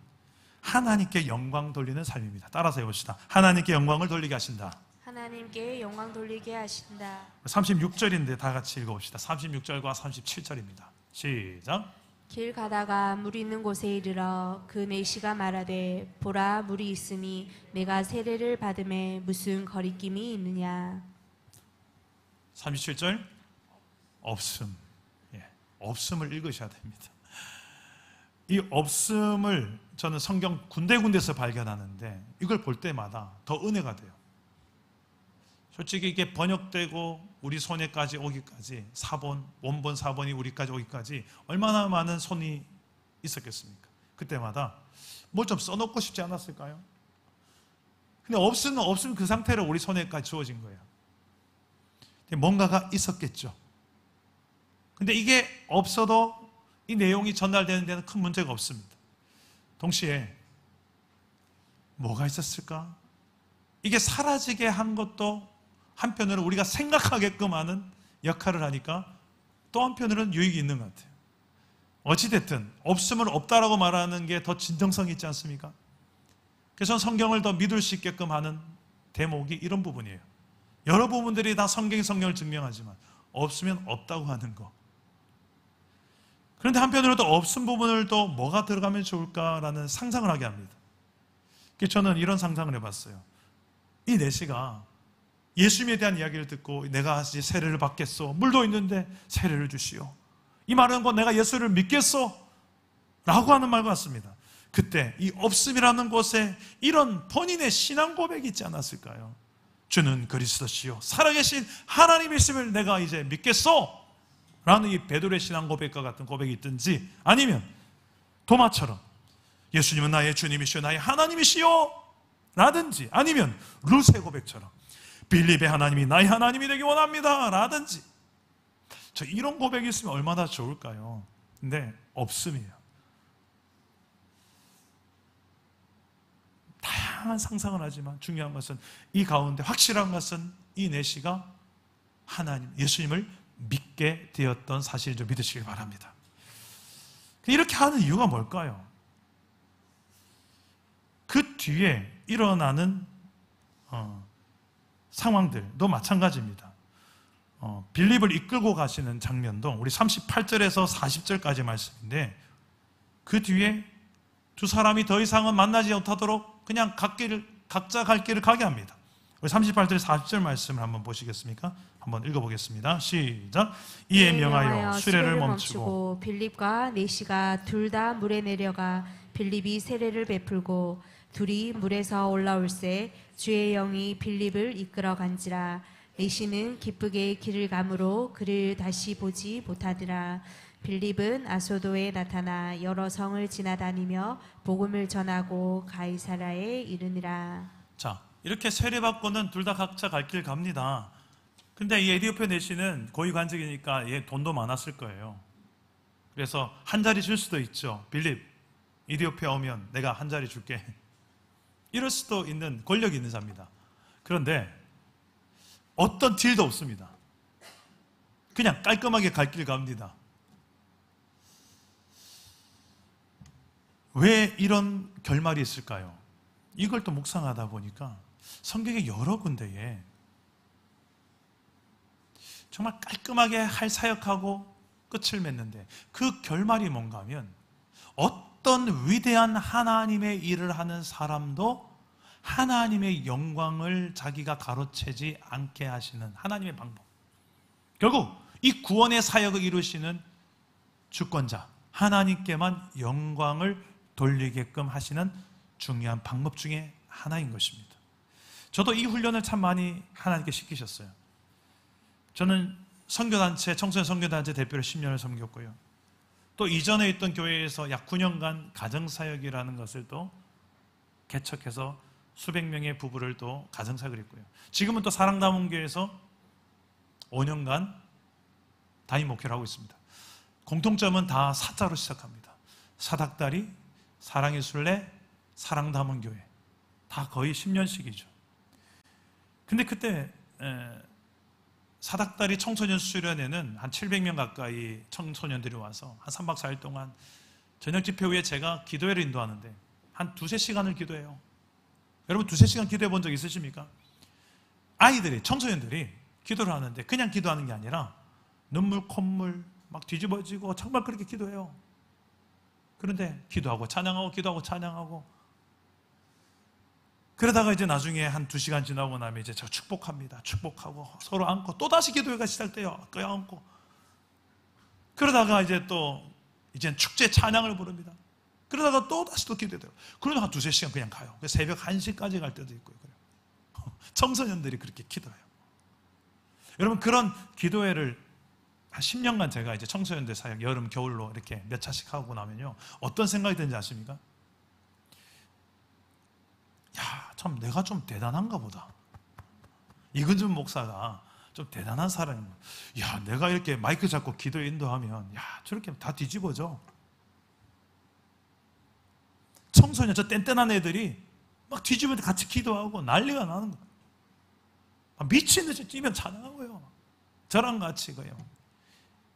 하나님께 영광 돌리는 삶입니다. 따라서 해봅시다. 하나님께 영광을 돌리게 하신다. 하나님께 영광 돌리게 하신다. 36절인데 다 같이 읽어봅시다. 36절과 37절입니다. 시작. 길 가다가 물 있는 곳에 이르러 그 내시가 말하되 보라 물이 있으니 내가 세례를 받음에 무슨 거리낌이 있느냐. 37절 없음. 없음을 읽으셔야 됩니다. 이 없음을 저는 성경 군데군데서 발견하는데 이걸 볼 때마다 더 은혜가 돼요. 솔직히 이게 번역되고 우리 손에까지 오기까지 원본 4번이 우리까지 오기까지 얼마나 많은 손이 있었겠습니까? 그때마다 뭘 좀 써놓고 싶지 않았을까요? 근데 없으면 그 상태로 우리 손에까지 주어진 거예요. 뭔가가 있었겠죠. 근데 이게 없어도 이 내용이 전달되는 데는 큰 문제가 없습니다. 동시에 뭐가 있었을까? 이게 사라지게 한 것도 한편으로는 우리가 생각하게끔 하는 역할을 하니까 또 한편으로는 유익이 있는 것 같아요. 어찌됐든 없음을 없다라고 말하는 게 더 진정성이 있지 않습니까? 그래서 성경을 더 믿을 수 있게끔 하는 대목이 이런 부분이에요. 여러 부분들이 다 성경을 증명하지만 없으면 없다고 하는 거. 그런데 한편으로 또 없은 부분을 또 뭐가 들어가면 좋을까라는 상상을 하게 합니다. 그래서 저는 이런 상상을 해봤어요. 이 내시가 예수님에 대한 이야기를 듣고 내가 이제 세례를 받겠소, 물도 있는데 세례를 주시오, 이 말은 건 내가 예수를 믿겠소 라고 하는 말 같습니다. 그때 이 없음이라는 곳에 이런 본인의 신앙 고백이 있지 않았을까요? 주는 그리스도시요 살아계신 하나님이심을 내가 이제 믿겠소 라는 이 베드로의 신앙 고백과 같은 고백이 있든지, 아니면 도마처럼 예수님은 나의 주님이시요 나의 하나님이시요 라든지, 아니면 룻의 고백처럼 빌립의 하나님이 나의 하나님이 되기 원합니다 라든지, 저 이런 고백이 있으면 얼마나 좋을까요? 근데 없음이에요. 다양한 상상을 하지만 중요한 것은, 이 가운데 확실한 것은 이 내시가 하나님, 예수님을 믿게 되었던 사실을 좀 믿으시길 바랍니다. 이렇게 하는 이유가 뭘까요? 그 뒤에 일어나는 상황들도 마찬가지입니다. 빌립을 이끌고 가시는 장면도 우리 38절에서 40절까지 말씀인데, 그 뒤에 두 사람이 더 이상은 만나지 못하도록 그냥 각자 갈 길을 가게 합니다. 우리 38절 40절 말씀을 한번 보시겠습니까? 한번 읽어보겠습니다. 시작. 이에 명하여 수레를 멈추고 빌립과 내시가 둘 다 물에 내려가 빌립이 세례를 베풀고 둘이 물에서 올라올새 주의 영이 빌립을 이끌어 간지라. 내시는 기쁘게 길을 가므로 그를 다시 보지 못하더라. 빌립은 아소도에 나타나 여러 성을 지나다니며 복음을 전하고 가이사라에 이르니라. 자, 이렇게 세례받고는 둘 다 각자 갈 길 갑니다. 근데 이 에디오피아 내시는 고위 관직이니까 얘 돈도 많았을 거예요. 그래서 한 자리 줄 수도 있죠. 빌립, 에디오피아 오면 내가 한 자리 줄게. 이럴 수도 있는 권력이 있는 자입니다. 그런데 어떤 딜도 없습니다. 그냥 깔끔하게 갈 길 갑니다. 왜 이런 결말이 있을까요? 이걸 또 묵상하다 보니까 성경의 여러 군데에 정말 깔끔하게 할 사역하고 끝을 맺는데, 그 결말이 뭔가 하면 어떤 위대한 하나님의 일을 하는 사람도 하나님의 영광을 자기가 가로채지 않게 하시는 하나님의 방법, 결국 이 구원의 사역을 이루시는 주권자 하나님께만 영광을 돌리게끔 하시는 중요한 방법 중에 하나인 것입니다. 저도 이 훈련을 참 많이 하나님께 시키셨어요. 저는 선교단체, 청소년 선교단체 대표로 10년을 섬겼고요. 또 이전에 있던 교회에서 약 9년간 가정사역이라는 것을 또 개척해서 수백 명의 부부를 또 가정사역을 했고요. 지금은 또 사랑다문교회에서 5년간 담임 목회를 하고 있습니다. 공통점은 다 사자로 시작합니다. 사닥다리, 사랑의 순례, 사랑다문교회. 다 거의 10년씩이죠. 근데 그때 사닥다리 청소년 수련회는 한 700명 가까이 청소년들이 와서 한 3박 4일 동안 저녁 집회 후에 제가 기도회를 인도하는데 한 2-3시간을 기도해요. 여러분 2-3시간 기도해 본 적 있으십니까? 아이들이, 청소년들이 기도를 하는데 그냥 기도하는 게 아니라 눈물, 콧물 막 뒤집어지고 정말 그렇게 기도해요. 그런데 기도하고 찬양하고 기도하고 찬양하고, 그러다가 이제 나중에 한 2시간 지나고 나면 이제 제가 축복합니다. 축복하고 서로 안고 또다시 기도회가 시작돼요. 껴안고. 그러다가 이제 또 이젠 축제 찬양을 부릅니다. 그러다가 또다시 또 기도해요. 그러다 한 2-3시간 그냥 가요. 새벽 1시까지 갈 때도 있고요. 청소년들이 그렇게 기도해요. 여러분, 그런 기도회를 한 10년간 제가 이제 청소년들 사역 여름, 겨울로 이렇게 몇 차씩 하고 나면요, 어떤 생각이 드는지 아십니까? 야, 참 내가 좀 대단한가 보다. 이근준 목사가 좀 대단한 사람입니다. 야, 내가 이렇게 마이크 잡고 기도 인도하면 야, 저렇게 다 뒤집어져. 청소년, 저 뗀뗀한 애들이 막 뒤집어서 같이 기도하고 난리가 나는 거예요. 미친 듯이 뛰면 찬양하고요. 저랑 같이 가요.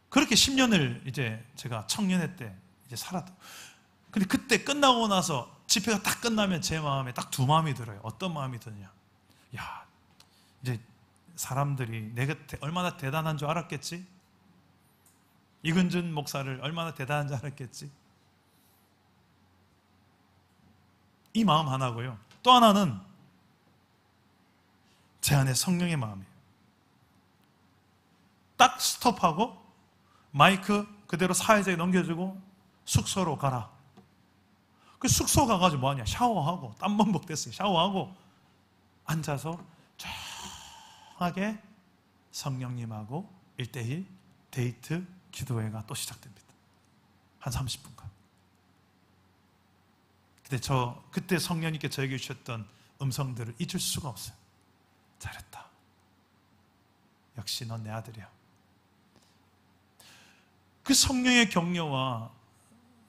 그렇게 10년을 이제 제가 청년회 때 이제 살았다. 근데 그때 끝나고 나서 집회가 딱 끝나면 제 마음에 딱 두 마음이 들어요. 어떤 마음이 드냐? 야, 이제 사람들이 내가 얼마나 대단한 줄 알았겠지? 이근준 목사를 얼마나 대단한 줄 알았겠지? 이 마음 하나고요. 또 하나는 제 안에 성령의 마음이에요. 딱 스톱하고 마이크 그대로 사회자에 넘겨주고 숙소로 가라. 그 숙소 가가지고 뭐하냐? 샤워하고, 땀범벅 됐어요. 샤워하고 앉아서 조용하게 성령님하고 1대1 데이트 기도회가 또 시작됩니다. 한 30분간. 근데 그때 성령님께 저에게 주셨던 음성들을 잊을 수가 없어요. 잘했다. 역시 넌 내 아들이야. 그 성령의 격려와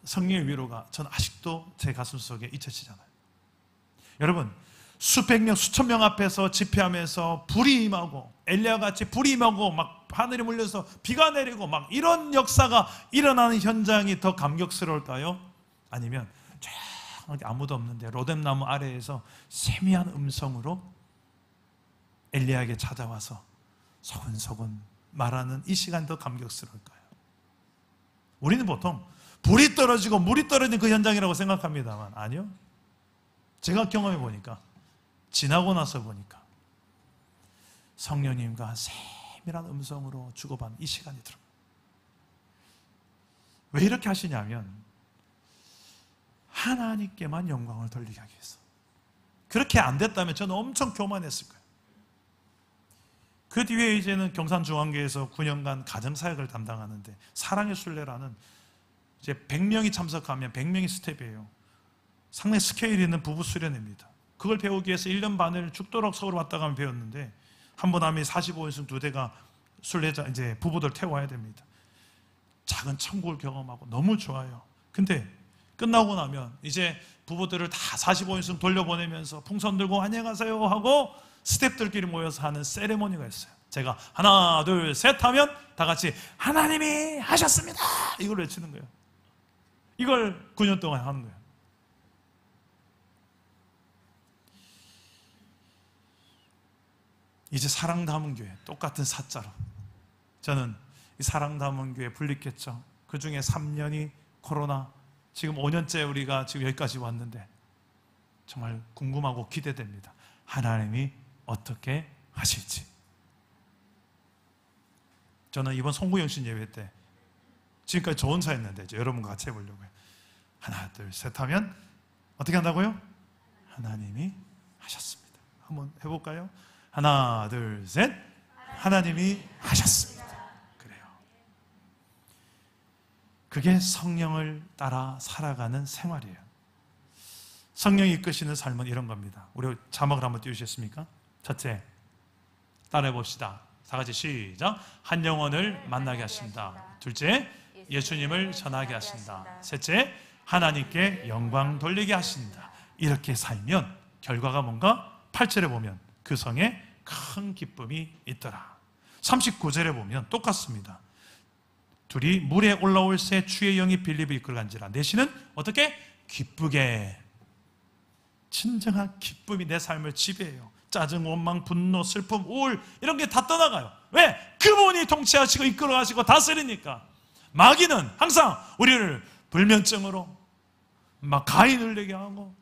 성령의 위로가 저는 아직도 제 가슴 속에 잊혀지잖아요. 여러분, 수백 명, 수천 명 앞에서 집회하면서 불이 임하고, 엘리야 같이 불이 임하고 막 하늘이 물려서 비가 내리고 막 이런 역사가 일어나는 현장이 더 감격스러울까요? 아니면 멍청하게 아무도 없는데 로뎀나무 아래에서 세미한 음성으로 엘리야에게 찾아와서 소근소근 말하는 이 시간이 더 감격스러울 거예요. 우리는 보통 불이 떨어지고 물이 떨어지는 그 현장이라고 생각합니다만 아니요. 제가 경험해 보니까, 지나고 나서 보니까 성령님과 세밀한 음성으로 주고받는 이 시간이 들어요. 왜 이렇게 하시냐면 하나님께만 영광을 돌리게 하기 위해서. 그렇게 안 됐다면 저는 엄청 교만했을 거예요. 그 뒤에 이제는 경산중앙교회에서 9년간 가정사역을 담당하는데, 사랑의 순례라는 이제 100명이 참석하면 100명이 스텝이에요. 상당히 스케일 있는 부부 수련회입니다. 그걸 배우기 위해서 1년 반을 죽도록 서울 왔다 가면 배웠는데, 한 번 하면 45인승 2대가 순례자, 이제 부부들 태워야 됩니다. 작은 천국을 경험하고 너무 좋아요. 근데 끝나고 나면 이제 부부들을 다 45인승 돌려보내면서 풍선 들고 안녕하세요 하고 스태프들끼리 모여서 하는 세레모니가 있어요. 제가 하나 둘 셋 하면 다 같이 하나님이 하셨습니다 이걸 외치는 거예요. 이걸 9년 동안 하는 거예요. 이제 사랑담은교회 똑같은 사자로 저는 이 사랑담은교회 불리겠죠. 그 중에 3년이 코로나, 지금 5년째 우리가 지금 여기까지 왔는데 정말 궁금하고 기대됩니다. 하나님이 어떻게 하실지. 저는 이번 송구영신 예배 때 지금까지 저 혼자 했는데 이제 여러분과 같이 해보려고요. 하나 둘 셋 하면 어떻게 한다고요? 하나님이 하셨습니다. 한번 해볼까요? 하나 둘 셋, 하나님이 하셨습니다. 그래요. 그게 성령을 따라 살아가는 생활이에요. 성령이 이끄시는 삶은 이런 겁니다. 우리 자막을 한번 띄우시겠습니까? 첫째, 따라해 봅시다. 다 같이 시작. 한 영혼을 만나게 하신다. 둘째, 예수님을 전하게 하신다. 셋째, 하나님께 영광 돌리게 하신다. 이렇게 살면 결과가 뭔가? 8절에 보면 그 성에 큰 기쁨이 있더라. 39절에 보면 똑같습니다. 둘이 물에 올라올 새 주의 영이 빌립을 이끌어간지라. 내시는 어떻게? 기쁘게. 진정한 기쁨이 내 삶을 지배해요. 짜증, 원망, 분노, 슬픔, 우울 이런 게 다 떠나가요. 왜? 그분이 통치하시고 이끌어가시고 다스리니까. 마귀는 항상 우리를 불면증으로 막 가인을 내게 하고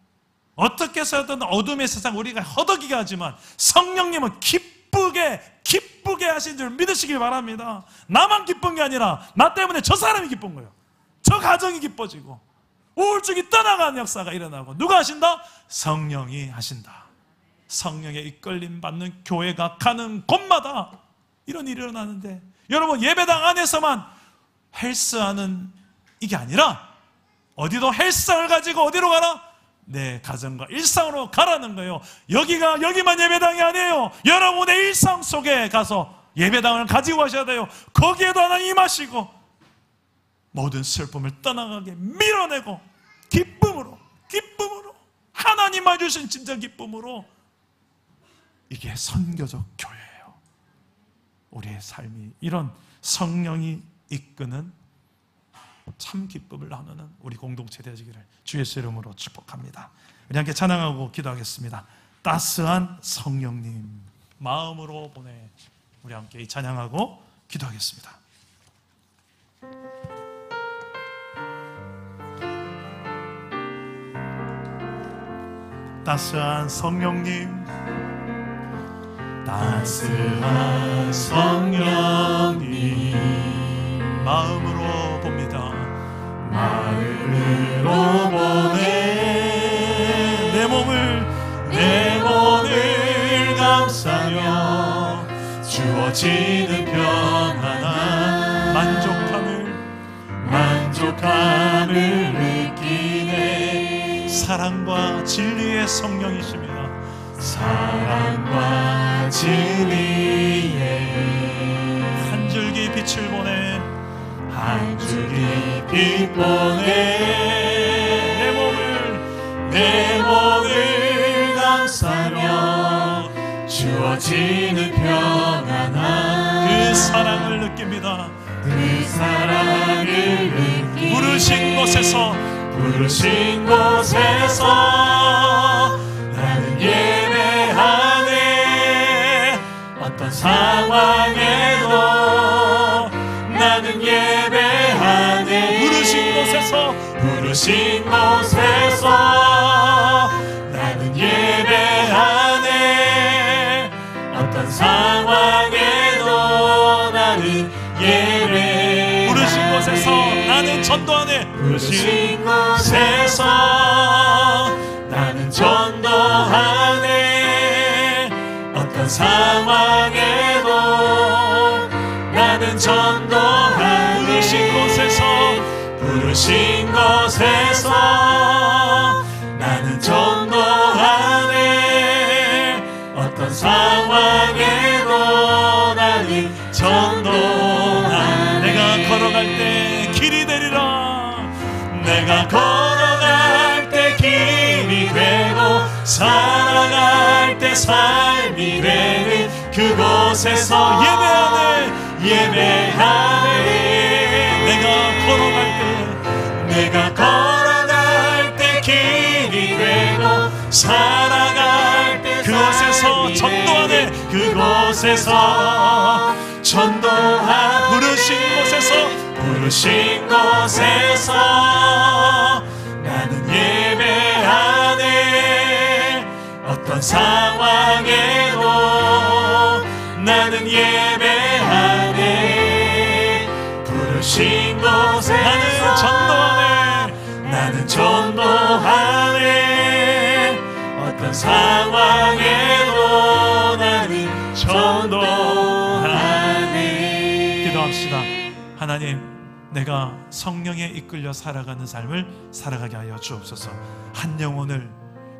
어떻게 해서든 어둠의 세상 우리가 허덕이게 하지만 성령님은 기쁘게 하신 줄 믿으시길 바랍니다. 나만 기쁜 게 아니라 나 때문에 저 사람이 기쁜 거예요. 저 가정이 기뻐지고 우울증이 떠나가는 역사가 일어나고. 누가 하신다? 성령이 하신다. 성령의 이끌림 받는 교회가 가는 곳마다 이런 일이 일어나는데, 여러분 예배당 안에서만 헬스하는 이게 아니라 어디도 헬스장을 가지고 어디로 가라? 내 가정과 일상으로 가라는 거예요. 여기만 예배당이 아니에요. 여러분의 일상 속에 가서 예배당을 가지고 가셔야 돼요. 거기에도 하나님 임하시고 모든 슬픔을 떠나가게 밀어내고 기쁨으로 하나님만 주신 진짜 기쁨으로. 이게 선교적 교회예요. 우리의 삶이 이런 성령이 이끄는 참 기쁨을 나누는 우리 공동체 되어지기를 주 예수 이름으로 축복합니다. 우리 함께 찬양하고 기도하겠습니다. 따스한 성령님 마음으로 보내. 우리 함께 이 찬양하고 기도하겠습니다. 따스한 성령님, 따스한 성령님 마음으로 봅니다. 마음으로 보내. 내 몸을 감싸며 주어지는 평안한 만족함을 느끼네. 사랑과 진리의 성령이십니다. 사랑과 진리의 한 줄기 빛을 보내. 한 줄기 빛 보내. 내 몸을 감싸며 주어지는 평안한 그 사랑을 느낍니다. 그 사랑을 느끼네. 부르신 곳에서 부르신 곳에서 나는 예배하네. 어떤 상황에도 나는 예배하네. 부르신 곳에서 나는 예배하네. 어떤 상황에도 나는 예배. 부르신 곳에서 나는 전도하네. 부르신 곳에서 나는 전도하네. 어떤 상황에도 나는 전도하네. 부르신 곳에서 나는 전도하네. 어떤 상황에도 나는 전도하네. 내가 걸어갈 때 길이 되리라. 내가 걸어갈 때 길이 되고 살아갈 때 삶이 되는 그곳에서 예배하네. 내가 걸어갈 때 길이 되고 살아갈 때 그곳에서 전도하네. 그곳에서 전도하네. 부르신 곳에서 나는 예배하네. 어떤 상황에도 나는 예배하네. 부르신 곳에서 나는 전도하네. 어떤 상황에도 나는 전도하네. 기도합시다. 하나님, 내가 성령에 이끌려 살아가는 삶을 살아가게 하여 주옵소서. 한 영혼을,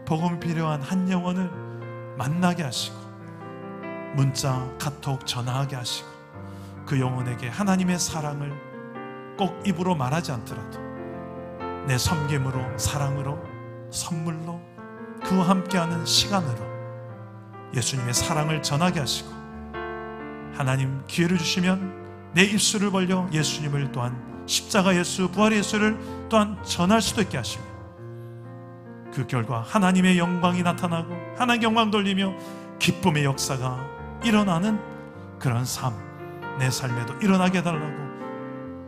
복음 필요한 한 영혼을 만나게 하시고 문자, 카톡, 전화하게 하시고 그 영혼에게 하나님의 사랑을 꼭 입으로 말하지 않더라도 내 섬김으로, 사랑으로, 선물로, 그와 함께하는 시간으로 예수님의 사랑을 전하게 하시고, 하나님 기회를 주시면 내 입술을 벌려 예수님을 또한, 십자가 예수, 부활 예수를 또한 전할 수도 있게 하시며, 그 결과 하나님의 영광이 나타나고 하나님의 영광 돌리며 기쁨의 역사가 일어나는 그런 삶, 내 삶에도 일어나게 해달라고,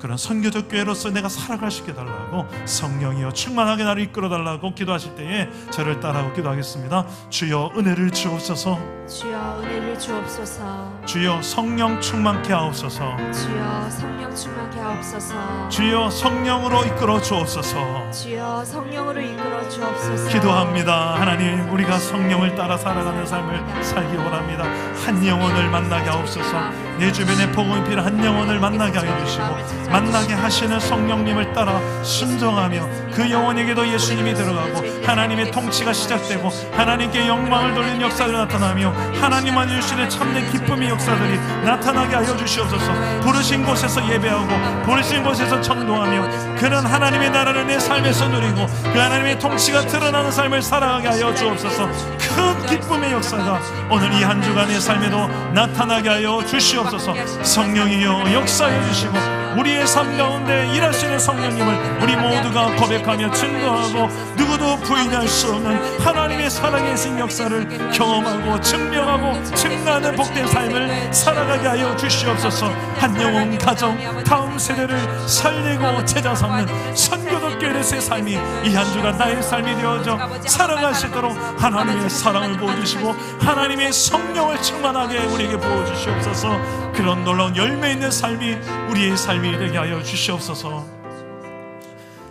그런 선교적 교회로서 내가 살아갈 수 있게 해달라고, 성령이여 충만하게 나를 이끌어달라고 기도하실 때에 저를 따라하고 기도하겠습니다. 주여 은혜를 주옵소서. 주여 은혜를 주옵소서. 주여 성령 충만케 하옵소서. 주여 성령 충만케 하옵소서. 주여 성령으로 이끌어 주옵소서. 주여 성령으로 이끌어 주옵소서. 기도합니다. 하나님, 우리가 성령을 따라 살아가는 삶을 살기 원합니다. 한 영혼을 만나게 하옵소서. 내 주변에 복음이 필요한 한 영혼을 만나게 하여 주시고, 만나게 하시는 성령님을 따라 순종하며 그 영혼에게도 예수님이 들어가고 하나님의 통치가 시작되고 하나님께 영광을 돌리는 역사를 나타나며 하나님만 주시는 참된 기쁨의 역사들이 나타나게 하여 주시옵소서. 부르신 곳에서 예배하고 부르신 곳에서 전도하며 그런 하나님의 나라를 내 삶에서 누리고 그 하나님의 통치가 드러나는 삶을 살아가게 하여 주옵소서. 큰 기쁨의 역사가 오늘 이 한 주간 내 삶에도 나타나게 하여 주시옵소서. 성령이여 역사해 주시고 우리의 삶 가운데 일하시는 성령님을 우리 모두가 고백하며 증거하고 누구도 부인할 수 없는 하나님의 살아계신 신 역사를 경험하고 증명하고 증거하는 복된 삶을 살아가게 하여 주시옵소서. 한 영혼 가정 다음 세대를 살리고 제자 삼는 선교도 교회에서의 삶이 이 한 주간 나의 삶이 되어져 살아갈 수 있도록 하나님의 사랑을 부어주시고 하나님의 성령을 충만하게 우리에게 부어주시옵소서. 그런 놀라운 열매 있는 삶이 우리의 삶이 되게 하여 주시옵소서.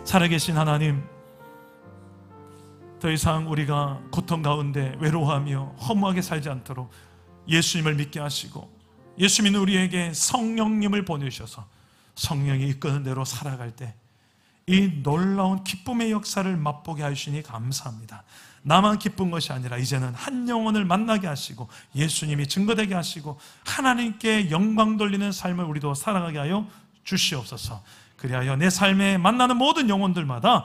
살아계신 하나님, 더 이상 우리가 고통 가운데 외로워하며 허무하게 살지 않도록 예수님을 믿게 하시고 예수님은 우리에게 성령님을 보내주셔서 성령이 이끄는 대로 살아갈 때 이 놀라운 기쁨의 역사를 맛보게 하시니 감사합니다. 나만 기쁜 것이 아니라 이제는 한 영혼을 만나게 하시고 예수님이 증거되게 하시고 하나님께 영광 돌리는 삶을 우리도 살아가게 하여 주시옵소서. 그리하여 내 삶에 만나는 모든 영혼들마다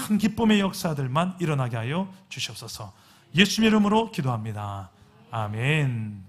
큰 기쁨의 역사들만 일어나게 하여 주시옵소서. 예수님 이름으로 기도합니다. 아멘.